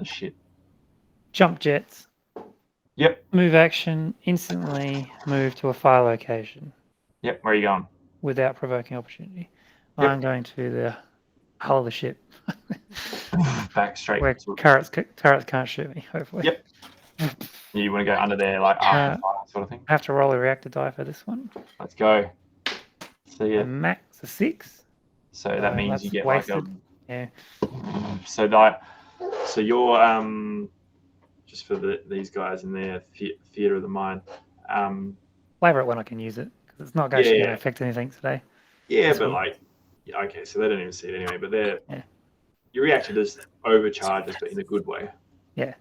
shit. Jump jets. Yep. Move action. Instantly move to a fire location Yep. Where are you going? without provoking opportunity. Yep. I'm going to the hull of the ship. Back straight. Where turrets can't shoot me, hopefully. Yep. You want to go under there, like after fire sort of thing? I have to roll a reactor die for this one. Let's go. See ya. A max of 6. So that means you that's get wasted. like Yeah. So you're just for these guys in their theater of the mind. Flavor it when I can use it, because it's not going Yeah. to affect anything today. Yeah, That's but cool. like, yeah, okay, so they don't even see it anyway. But they're Yeah. your reactor just overcharges, but in a good way. Yeah.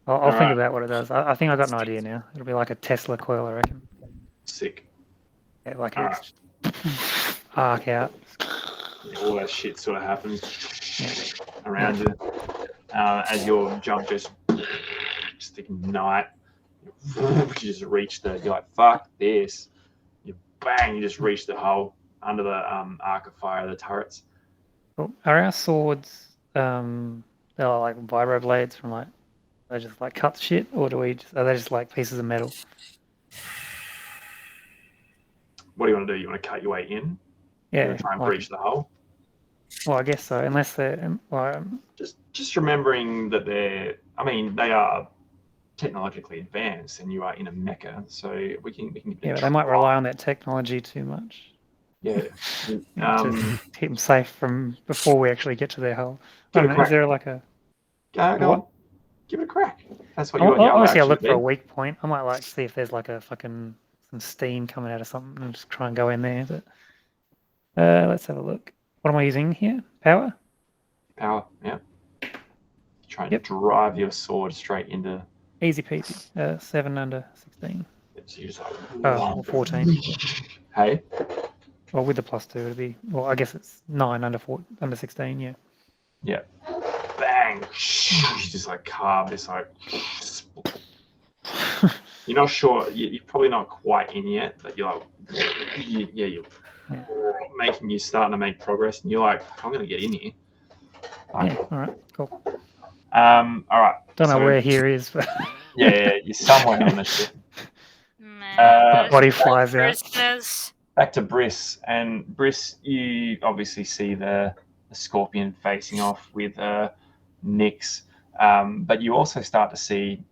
I'll think about what it does. I think I got an idea now. It'll be like a Tesla coil, I reckon. Sick. Yeah, like All it's arc out. Yeah, all that shit sort of happens around you as your jump just ignite. You just reach you're like, fuck this. You bang, you just reach the hole under the arc of fire of the turrets. Cool. Are our swords they're like vibro blades from like they just like cut shit, or are they just like pieces of metal? What do you want to do? You want to cut your way in? You Yeah. want to try and like- breach the hole? Well, I guess so. Unless they're Just remembering that they are technologically advanced, and you are in a mecha, so we can give it a but they might try. rely on that technology too much. Yeah. To keep them safe from before we actually get to their hole. I Give it don't a know. Is crack. there like a Go what? on. Give it a crack. That's what you want. Obviously, I'll look for a weak point. I might like see if there's like a fucking some steam coming out of something and just try and go in there. But let's have a look. What am I using here? Power? Power, yeah. Try and Yep. drive your sword straight into. Easy peasy. 7 under 16. So you just like, Oh, or 14. Hey, Well, with the +2, it'd be. Well, I guess it's 9 under 16. Yeah. yeah, bang! You just like carve this like. You're not sure. You're probably not quite in yet, but you're like, you're starting to make progress, and you're like, I'm gonna get in here. Yeah. All right. Cool. All right. Don't know so- where here is, but Yeah, you're somewhere on the ship. body flies out. Prisoners. Back to Briss, and Briss, you obviously see the scorpion facing off with Nyx, but you also start to see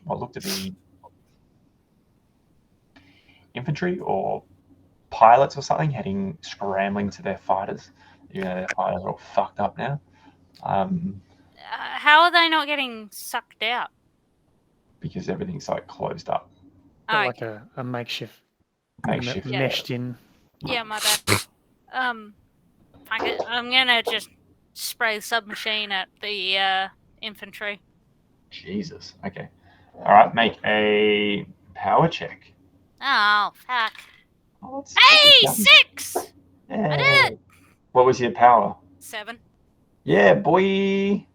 what looked to be infantry or pilots or something heading scrambling to their fighters. Their fighters are all fucked up now. How are they not getting sucked out? Because everything's like closed up, Got like a makeshift meshed in. Yeah, my bad. Fuck it. I'm gonna just spray the submachine at the infantry. Jesus. Okay. All right. Make a power check. Oh, fuck. Oh, that's Hey, done. 6! I did it! What was your power? 7. Yeah, boy.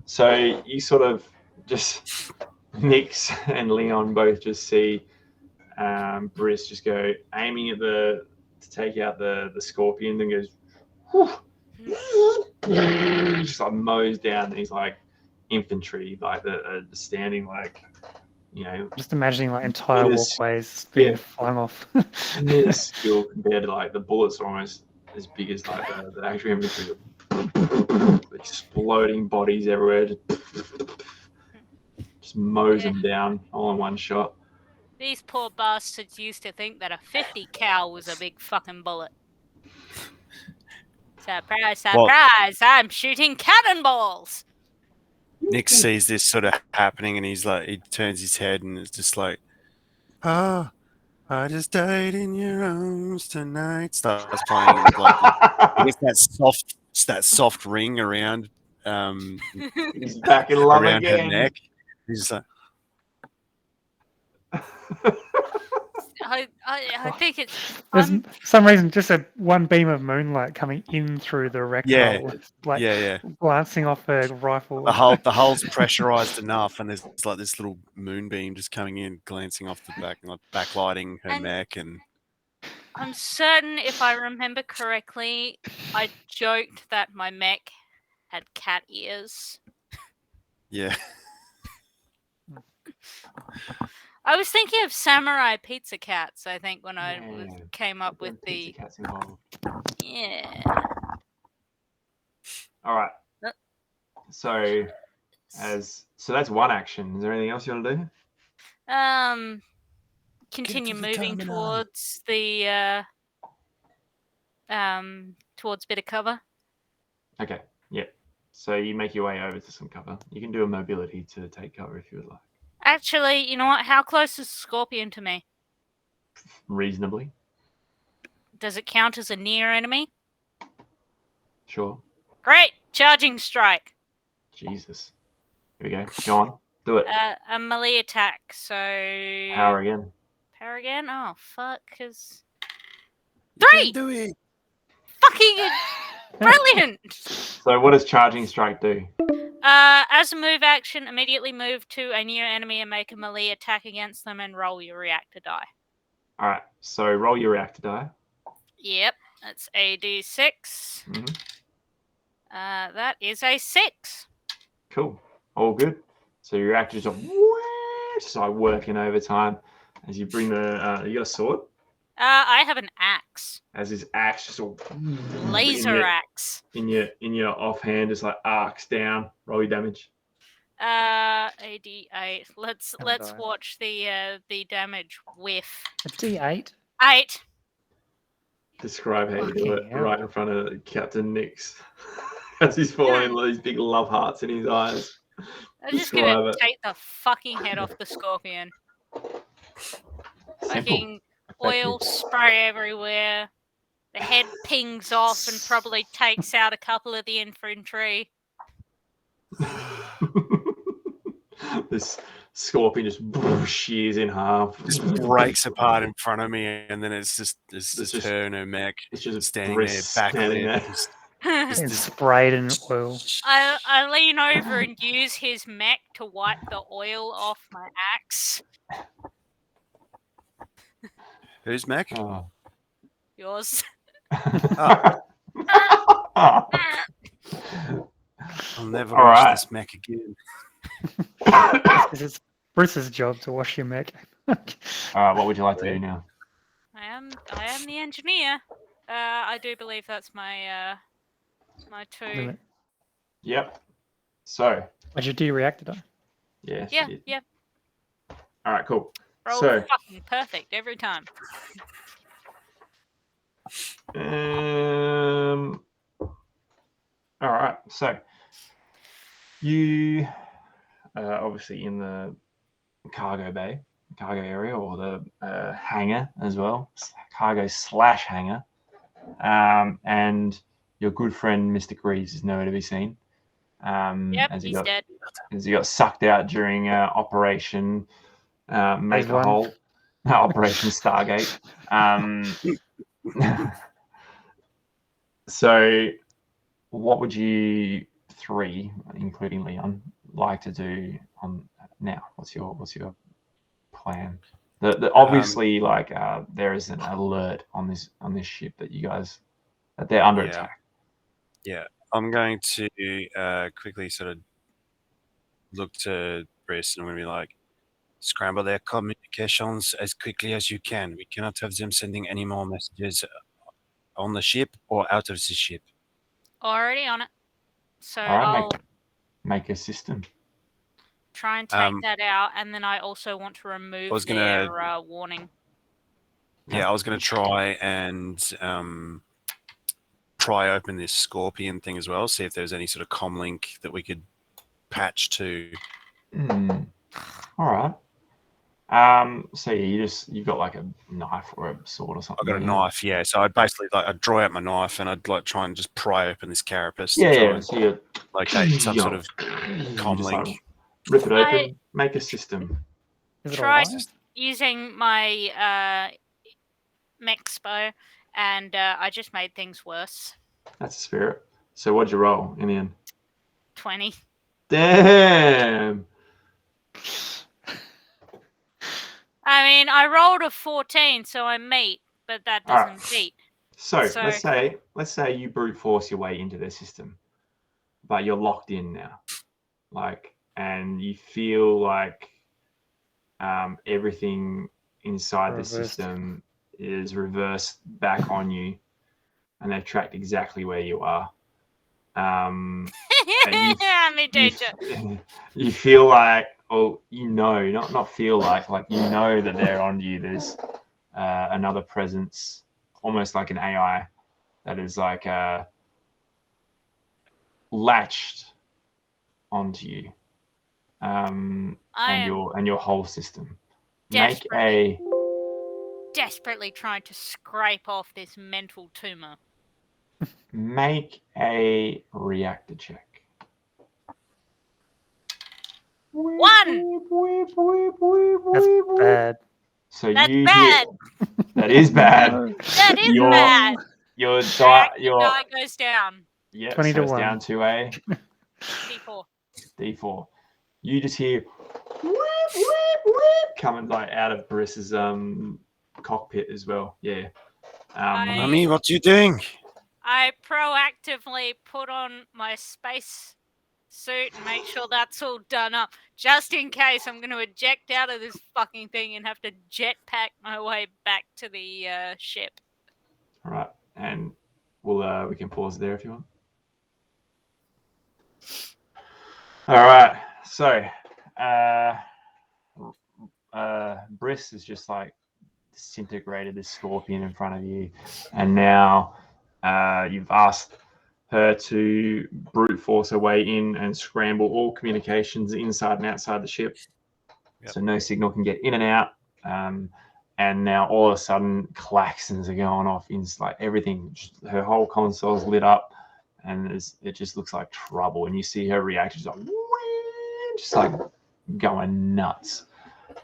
So you sort of just Nyx and Leon both just see Briss just go aiming at to take out the scorpion, and goes just like mows down these like infantry, like the standing like Just imagining like entire It is- walkways being yeah. flung off. minuscule compared to like the bullets are almost as big as like the actual infantry. Exploding bodies everywhere, just mows them down all in one shot. These poor bastards used to think that a 50 cal was a big fucking bullet. Surprise, surprise! I'm shooting cannonballs! Nick sees this sort of happening, and he's like, he turns his head, and it's just like, "Ah, I just died in your arms tonight." Starts playing like I guess that soft ring around He's back in love around her again. neck. He's like, I think it's. There's for some reason just one beam of moonlight coming in through the wreck Yeah, hole, like yeah. glancing off a rifle. The hull's pressurized enough, and there's like this little moonbeam just coming in, glancing off the back, and like backlighting her And- neck, and I'm certain, if I remember correctly, I joked that my mech had cat ears. yeah. I was thinking of samurai pizza cats, I think, when I Yeah. came up with Pizza the. Cat's involved. Yeah. All right. Uh. So that's one action. Is there anything else you want to do? Continue to the moving terminal. towards the towards bit of cover. Okay. Yeah. So you make your way over to some cover. You can do a mobility to take cover if you would like. Actually, you know what? How close is Scorpion to me? Reasonably. Does it count as a near enemy? Sure. Great! Charging strike. Jesus. Here we go. Go on. Do it. A melee attack, so... Power again. Power again? Oh, fuck, because... You 3! can do it. Fucking brilliant! So what does Charging Strike do? As a move action, immediately move to a near enemy and make a melee attack against them and roll your reactor die. All right. So roll your reactor die. Yep, that's a d6. Mhm. That is a 6. Cool. All good. So your reactor's just like working overtime as you bring the. You got a sword? I have an axe. As his axe just all Laser axe. in your offhand, just like arcs down. Roll your damage. A d8. Let's die. watch the damage whiff. A D8. 8. Describe how you do Fucking it hell. right in front of Captain Nix. As he's falling, these big love hearts in his eyes. I'm just Describe gonna it. take the fucking head off the scorpion. Simple. Fucking oil spray everywhere. The head pings off and probably takes out a couple of the infantry. This scorpion just shears in half. Just breaks apart in front of me, and then it's just just- her and her mech It's just standing there, Briss back standing there. just And sprayed in oil. I lean over and use his mech to wipe the oil off my axe. Who's mech? Oh. Yours. Oh, I'll never All wash right. this mech again. It's Bruce's job to wash your mech. All right, what would you like to do now? I am the engineer. I do believe that's my my 2. Yep. So, What'd you do your reactor die? yes. Yeah, you did. yeah. All right, cool. Roll So, fucking perfect every time. all right. So, you obviously in the cargo bay, cargo area, or the hangar as well, cargo/hangar, and your good friend Mr. Greaves is nowhere to be seen. Yep, as he he's got dead. as he got sucked out during Operation Make Phase a one. Hole, Operation Stargate. So, what would you three, including Leon, like to do on now? What's your plan? The obviously there is an alert on this ship that you guys that they're under Yeah. attack. Yeah, I'm going to quickly sort of look to Briss and I'm going to be like, scramble their communications as quickly as you can. We cannot have them sending any more messages on the ship or out of the ship. Already on it. So All right, I'll make a system. try and take that out, and then I also want to remove was their gonna- warning. Yeah, I was going to try and pry open this scorpion thing as well, see if there's any sort of comm link that we could patch to. All right. So you've got like a knife or a sword or something. I've got a knife, yeah. So I'd basically I'd draw out my knife and I'd like try and just pry open this carapace. to Yeah, try yeah. and So you locate some sort of comm just, like, link. rip it open, make a system. Is it Try alive? using my Mexpo, and I just made things worse. That's the spirit. So what'd you roll in the end? 20. Damn. I mean, I rolled a 14, so I meet, but that doesn't Alright. beat. So So- let's say you brute force your way into their system, but you're locked in now, and you feel like everything inside the Reversed. system is reversed back on you, and they've tracked exactly where you are. And I'm in danger. you feel like, not feel like you know that they're on you. There's another presence, almost like an AI, that is latched onto you, and your whole system. desperately trying to scrape off this mental tumor. Make a reactor check. 1. That's bad. So That's you bad. that is bad. That is Your- bad. Your Reactor die goes down. yeah, 20 so to it's 1. down to a D4. D4. You just hear whoop, whoop, whoop, coming like out of Briss's cockpit as well. Yeah. Mummy, what you doing? I proactively put on my space suit and make sure that's all done up, just in case I'm going to eject out of this fucking thing and have to jetpack my way back to the ship. All right, and we can pause there if you want. All right, so Briss is just like disintegrated this scorpion in front of you, and now you've asked her to brute force her way in and scramble all communications inside and outside the ship. Yep. So no signal can get in and out. And now all of a sudden klaxons are going off. Like everything, her whole console's lit up, and it just looks like trouble. And you see her react, she's like, just like going nuts.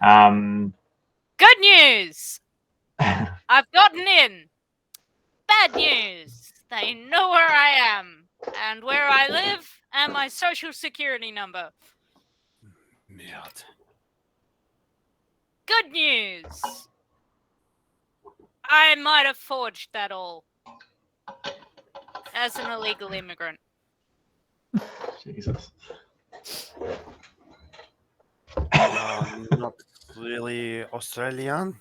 Good news! I've gotten in. Bad news! They know where I am, and where I live, and my social security number. Merde. Good news! I might have forged that all. As an illegal immigrant. Jesus. Not really Australian.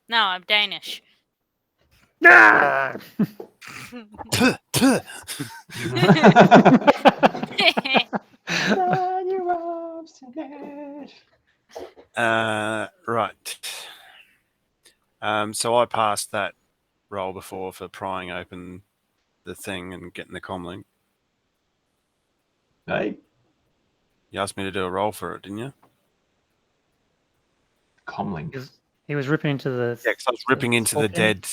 No, I'm Danish. Ah! Puh, puh. Right. So I passed that roll before for prying open the thing and getting the comlink. Hey, You asked me to do a roll for it, didn't you? comlink. He was ripping into the. Yeah, 'cause I was ripping into the scorpion. dead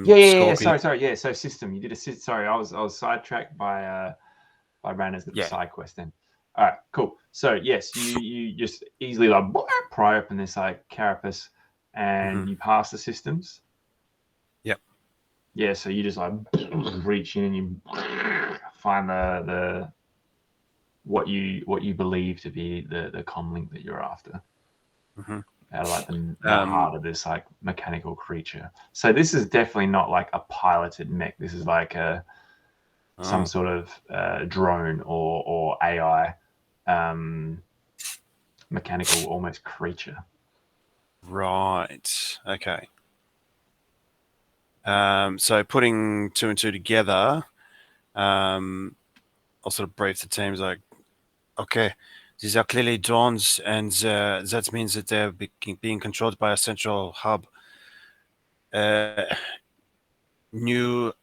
Yeah. scorpion. Sorry. Yeah. So system. You did a sorry. I was sidetracked by Rana's little Yeah. side quest. Then. All right. Cool. So yes, you just easily like pry open this like carapace, and you pass the systems. Yep. Yeah. So you just like reach in and you find the what you believe to be the comlink that you're after. Mm-hmm. Out of like the heart of this like mechanical creature. So this is definitely not like a piloted mech. This is like some sort of drone or AI mechanical almost creature. Right. Okay. So putting two and two together, I'll sort of brief the teams like, okay, these are clearly drones, and that means that they're being controlled by a central hub. New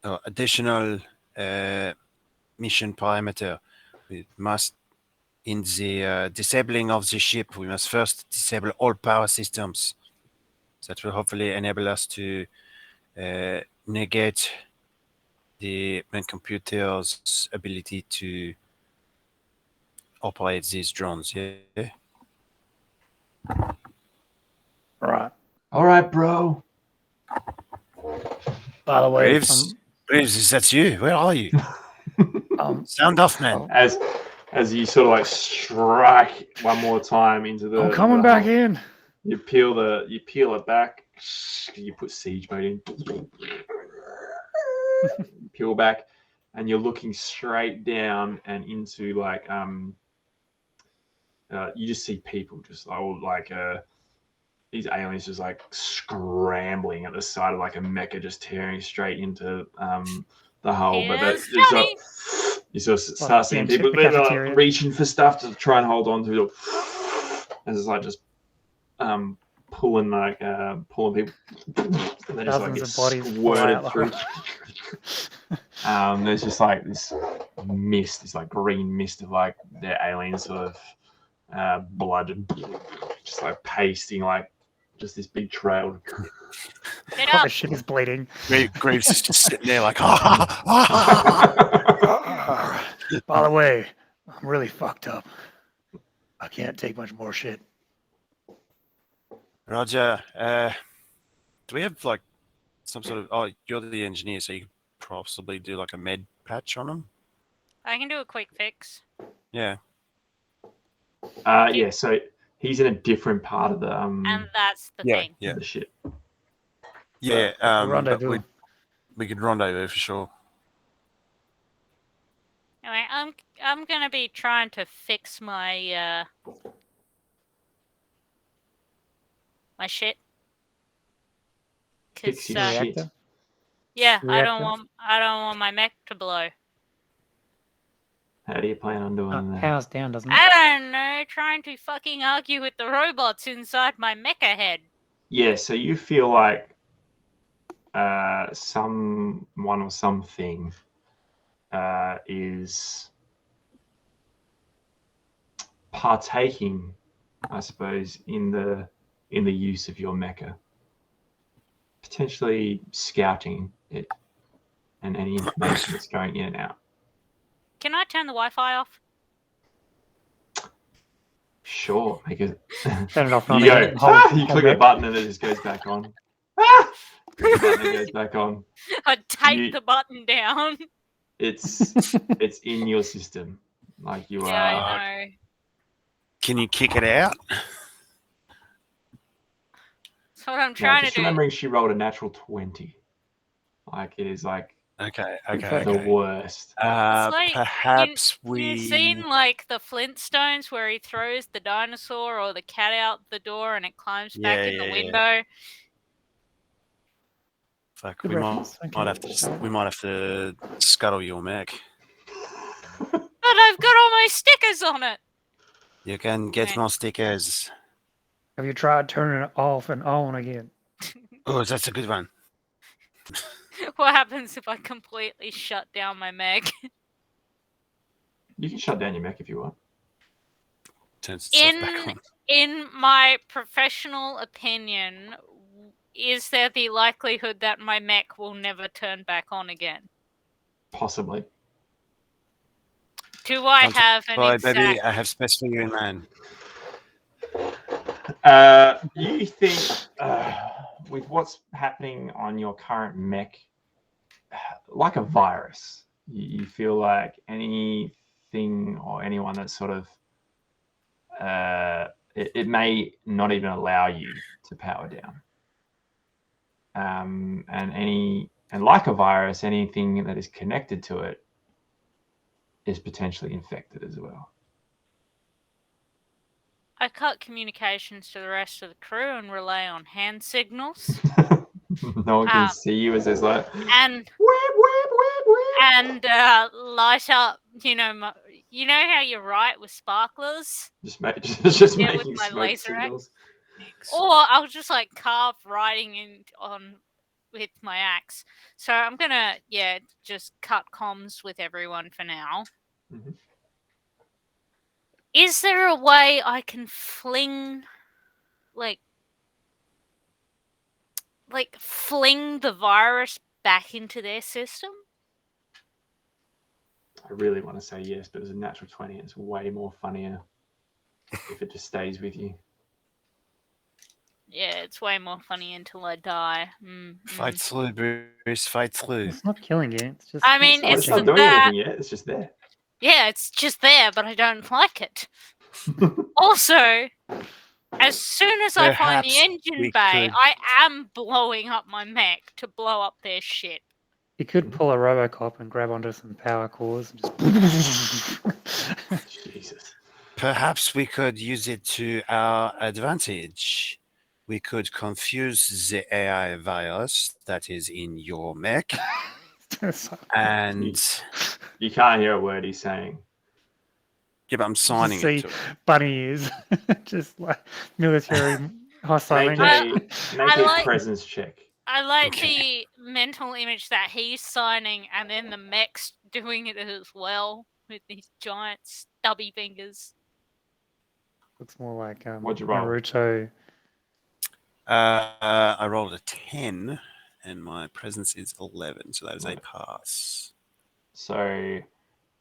additional mission parameter. We must, in the disabling of the ship, we must first disable all power systems. That will hopefully enable us to negate the main computer's ability to operate these drones. Yeah. Right. All right, bro. By the way, Reeves, is that you? Where are you? Sound off, man. As you sort of like strike one more time into the. I'm coming the back hull, in. You peel it back. You put siege mode in. Peel back, and you're looking straight down and into like you just see people just these aliens just like scrambling at the side of like a mecha, just tearing straight into the hull. But Here's that's Johnny. you sort of start seeing check people the they're cafeteria. like reaching for stuff to try and hold on to it. And it's like just pulling people, and they just like Dozens get of bodies fly out squirted the through. There's just like this mist, this like green mist of like their alien sort of blood, just like pasting like just this big trail Get Oh, up. the shit is bleeding. Greaves is just sitting there like, By the way, I'm really fucked up. I can't take much more shit. Roger. Do we have like some sort of? Oh, you're the engineer, so you could possibly do like a med patch on him. I can do a quick fix. Yeah. Yeah, so he's in a different part of the And that's the Yeah. thing. Yeah. the ship. Yeah. But Rendezvous. we could rendezvous for sure. Anyway, I'm gonna be trying to fix my my shit. Fix 'Cause, your shit. Reactor? yeah, I don't Reactor? want my mech to blow. How do you plan on doing that? Powers down, doesn't it? I don't know, trying to fucking argue with the robots inside my mecha head. Yeah, so you feel like someone or something is partaking, I suppose, in the use of your mecha, potentially scouting it and any information that's going in and out. Can I turn the Wi-Fi off? Sure, because Turn it off. you go, you click a button and it just goes back on. Click a button, it goes back on. I tape You- the button down. It's in your system, like you Yeah, are. I know. Can you kick it out? That's what I'm No, trying to just do. remembering she rolled a natural 20. Like it is like Okay. the worst. like, Perhaps You've seen like the Flintstones where he throws the dinosaur or the cat out the door and it climbs back Yeah, in the yeah, yeah. window. Fuck, Good we reference. might have to scuttle your mech. But I've got all my stickers on it. You can get Okay. more stickers. Have you tried turning it off and on again? Oh, that's a good one. What happens if I completely shut down my mech? You can shut down your mech if you want. Turns itself back on. In my professional opinion, is there the likelihood that my mech will never turn back on again? Possibly. Do I Don't have an Boy, exact... baby, I have space for you in mind. You think with what's happening on your current mech, like a virus, you feel like anything or anyone that's sort of it may not even allow you to power down. And like a virus, anything that is connected to it is potentially infected as well. I cut communications to the rest of the crew and rely on hand signals. No one can see you as there's like And and light up, you know how you write with sparklers? just Yeah, with making my smoke laser signals. Or I'll just like carve writing in on with my axe. So I'm gonna just cut comms with everyone for now. Mhm. Is there a way I can fling fling the virus back into their system? I really want to say yes, but it was a natural 20. It's way more funnier if it just stays with you. Yeah, it's way more funny until I die. Fight through, Bruce. Fight through. It's not killing you. It's just. I mean, It's it's not the doing anything yet. It's just there. Yeah, it's just there, but I don't like it. Also, as soon as I find the Perhaps engine we bay, could- I am blowing up my mech to blow up their shit. You could pull a Robocop and grab onto some power cores and just. Jesus. Perhaps we could use it to our advantage. We could confuse the AI virus that is in your mech, and You can't hear a word he's saying. yeah, but I'm signing see it to it. bunny ears, just like military hostile. Make language. I a like- presence check. I like Okay. the mental image that he's signing and then the mech's doing it as well with these giant stubby fingers. Looks more like What'd you roll? Naruto. I rolled a 10, and my presence is 11, so that is a pass. So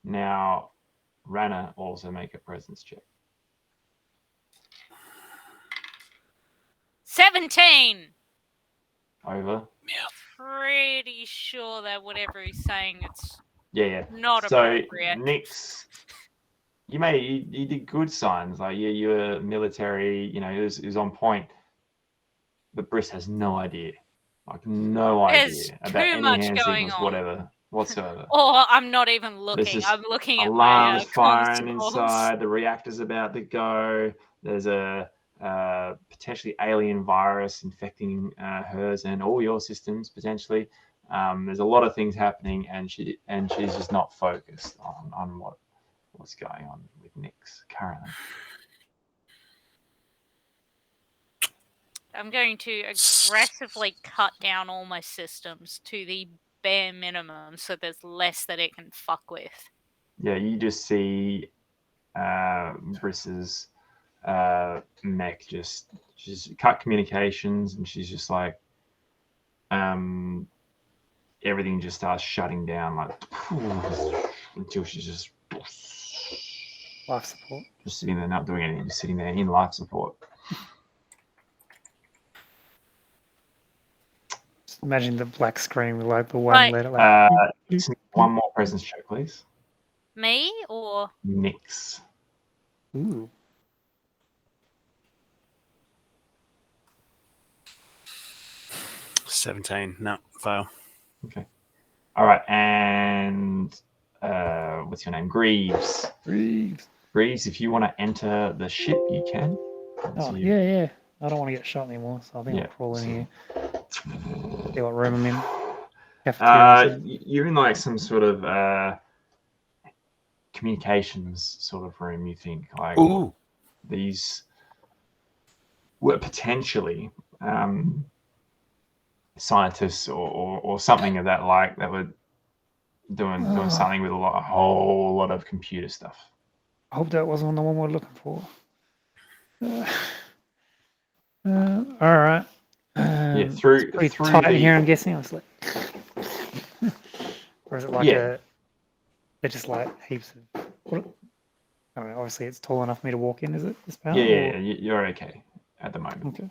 now Rana also make a presence check. 17. Over. Pretty sure that whatever he's saying, it's Yeah. not So appropriate. Nix, you did good signs. Like you were military. You know, it was on point. But Briss has no idea. Like no There's idea about too any much hand going signals, on. whatsoever. Or I'm not even There's looking. just I'm looking at alarms my firing constables. inside. The reactor's about to go. There's a potentially alien virus infecting hers and all your systems potentially. There's a lot of things happening, and she's just not focused on what's going on with Nix currently. I'm going to aggressively cut down all my systems to the bare minimum so there's less that it can fuck with. Yeah, you just see Briss's mech she's cut communications, and she's just like everything just starts shutting down like until she's just Life support. just sitting there not doing anything, just sitting there in life support. Just imagine the black screen with like the one Right. letter. Like, One more presence check, please. Me or Nix. ooh. $17. No, fail. Okay. All right, and what's your name? Greaves. Greaves, if you want to enter the ship, you can. Oh, yeah. I don't want to get shot anymore, so I think I'll crawl in here. See what room I'm in. Cafeteria. You're in like some sort of communications sort of room, you think. Like Ooh. these were potentially scientists or something of that like that were doing something with a whole lot of computer stuff. I hope that wasn't the one we're looking for. All right. Yeah, through tight the here. I'm guessing. I was like, or is it like they're just like heaps of. I don't know. Obviously, it's tall enough for me to walk in. Is it this power? Yeah, you're okay at the moment. Okay.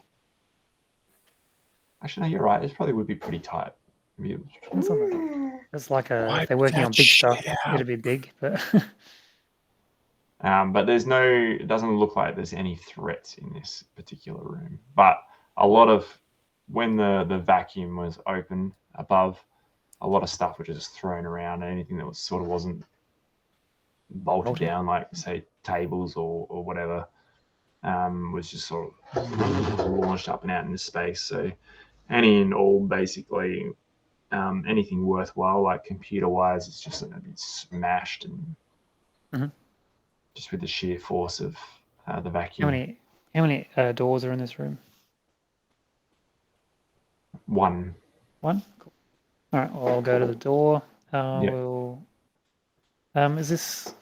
Actually, no, you're right. It probably would be pretty tight. It's like if they're Wipe working that on big stuff, shit out. it'd be big, but. But it doesn't look like there's any threats in this particular room. But a lot of, when the vacuum was open above, a lot of stuff was just thrown around. Anything that wasn't bolted down, like say tables or whatever, was just sort of launched up and out into space. So any and all basically anything worthwhile, like computer-wise, it's just going to be smashed and just with the sheer force of the vacuum. How many doors are in this room? One. One? Cool. All right, well, I'll go to the door. Yeah. We'll. Is this?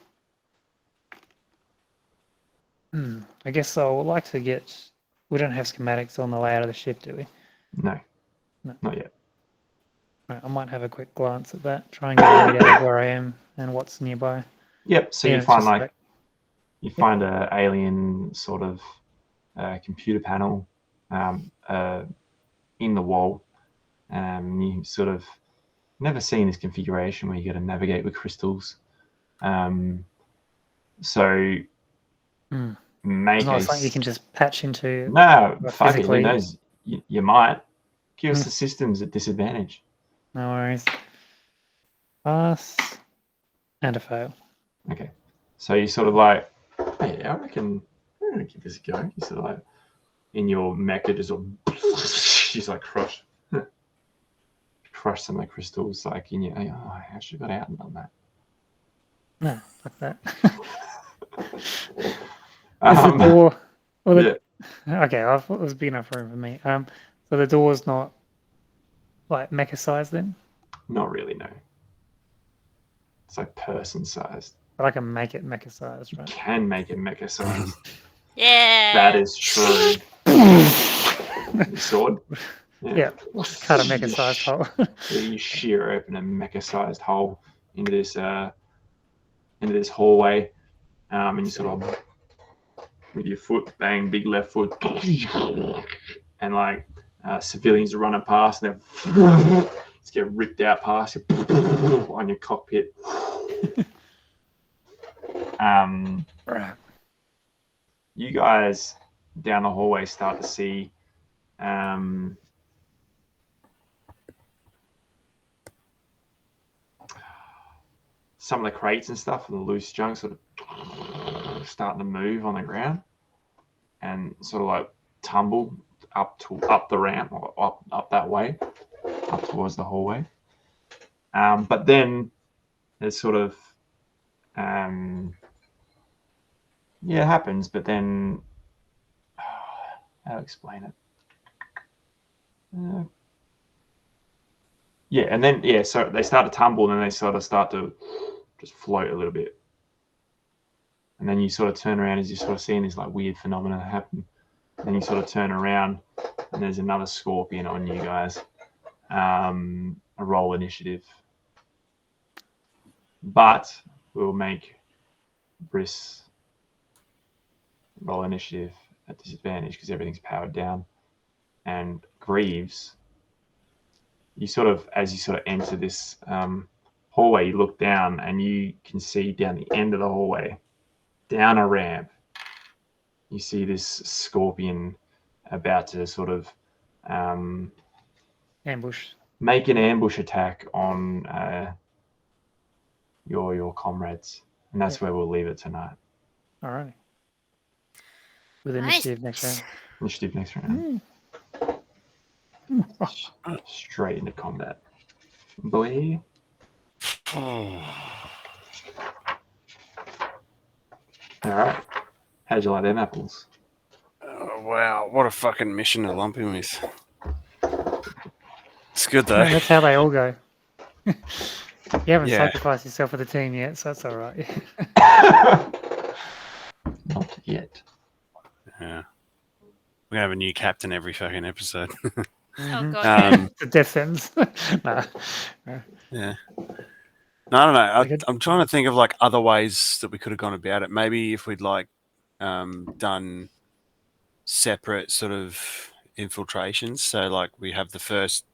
I guess I would like to get. We don't have schematics on the layout of the ship, do we? No. No. Not yet. All right, I might have a quick glance at that. Try and get a read out of where I am and what's nearby. Yep. So Yeah, you it's find just you find an alien sort of computer panel in the wall. You sort of never seen this configuration where you got to navigate with crystals. So make It's not something you can just patch into. No, fuck it. physically. Who knows? You might. Give us the systems at disadvantage. No worries. Pass and a fail. Okay. So you sort of like, hey, I reckon I'm gonna give this a go. You sort of like in your mecha just sort of she's like crush some of the crystals like in your I should have got out and done that. No, fuck that. Is the door? Well, okay, I thought it was big enough room for me. So the door's not like mecha sized then? Not really, no. It's like person sized. But I can make it mecha sized, right? Can make it mecha sized. Yeah. That is true. Your sword. Yeah, cut a mecha-sized hole. Yeah, you shear open a mecha-sized hole into this hallway, and you sort of with your foot bang, big left foot, and like civilians are running past, and they just get ripped out past you on your cockpit. Right. You guys down the hallway start to see some of the crates and stuff and the loose junk sort of starting to move on the ground and sort of like tumble up the ramp or up that way, up towards the hallway. But then there's sort of it happens, but then how to explain it? And then so they start to tumble and then they sort of start to just float a little bit. And then you sort of turn around as you're sort of seeing this like weird phenomena happen. Then you sort of turn around and there's another scorpion on you guys. A roll initiative. But we'll make Briss roll initiative at disadvantage because everything's powered down. And Greaves, you sort of, as you sort of enter this hallway, you look down and you can see down the end of the hallway, down a ramp, you see this scorpion about to sort of Ambush. make an ambush attack on your comrades. And that's where we'll leave it tonight. All right. With Nice. initiative next round. Initiative next round. Straight into combat. Boy. All right. How'd you like them apples? Oh, wow, what a fucking mission to lump him with. It's good though. Yeah, that's how they all go. You haven't Yeah. sacrificed yourself for the team yet, so that's all right. Not yet. Yeah. We're gonna have a new captain every fucking episode. Oh god. It's a death sentence. Nah. Yeah. No, I don't know. Okay. I'm trying to think of like other ways that we could have gone about it. Maybe if we'd like done separate sort of infiltrations. So like we have the first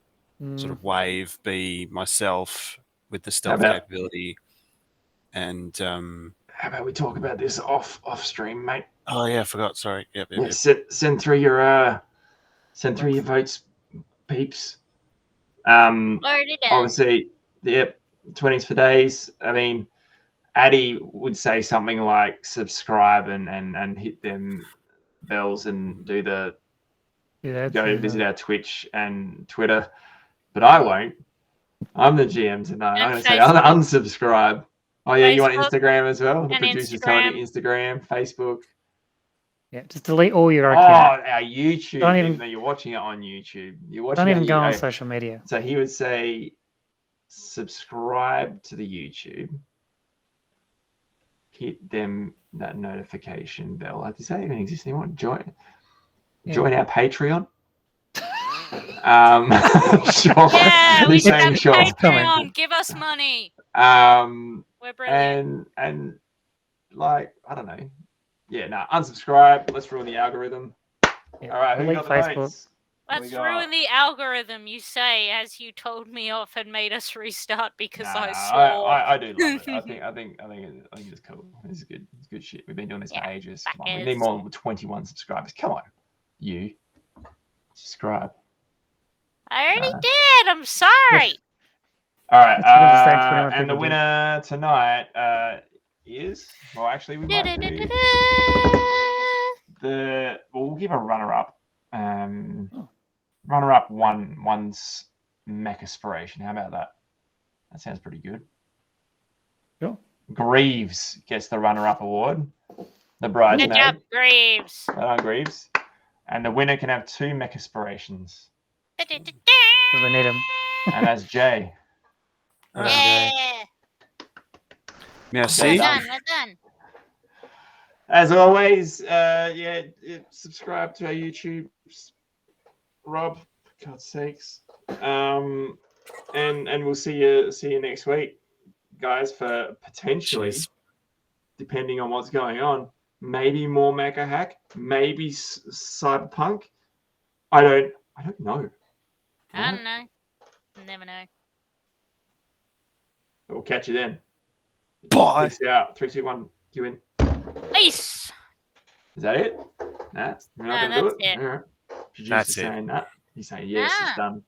sort of wave be myself with the stealth about- capability, and How about we talk about this off stream, mate? oh yeah, I forgot. Sorry. Yep. Yeah, send through your votes, peeps. Already done. Obviously, 20s for days. I mean, Addy would say something like subscribe and hit them bells and do the go visit our Twitch and Twitter, but I won't. I'm the GM tonight. I'm going to say unsubscribe. Oh yeah, you want Facebook Instagram as well? The and producers telling you Instagram, Facebook. Yeah, just delete all your Oh, accounts. our YouTube. Don't Even even- though you're watching it on YouTube, you're watching. Don't even it go on okay. social media. So he would say, subscribe to the YouTube. Hit them that notification bell. Does that even exist anymore? Join our Patreon. Sure. Yeah, we He's should saying have sure. Patreon. Give us money. We're brilliant. And like I don't know. Yeah, no, unsubscribe. Let's ruin the algorithm. Yeah. All right, who Delete got the Facebook. votes? Let's ruin the algorithm, you say, as you told me off and made us restart because I swore. I do love it. I think it's cool. It's good. It's good shit. We've been doing this for Yeah, ages. Come on, we fuckers. need more than 21 subscribers. Come on, you subscribe. I already did. I'm sorry. All right, That's what I'm just saying, 21 and the people do. winner tonight is actually we might do we'll give a runner-up. Runner-up one's mech aspiration. How about that? That sounds pretty good. Sure. Greaves gets the runner-up award. The Good bridesmaid. job, Graves. Well done, Greaves. And the winner can have 2 mech aspirations. Because we need them. And that's Jay. Yeah. Merci. Well done. As always, subscribe to our YouTube. Rob. For God's sakes. And we'll see you next week, guys. For potentially, Cheers. depending on what's going on, maybe more Mechahack, maybe Cyberpunk. I don't know. I don't know. Never know. We'll catch you then. Bye. Peace out. 3, 2, 1. You in? Peace. Is that it? Nah, we're not Nah, gonna do that's it. it. All right. Producer's That's it. saying that. He's saying yes. It's Ah. done.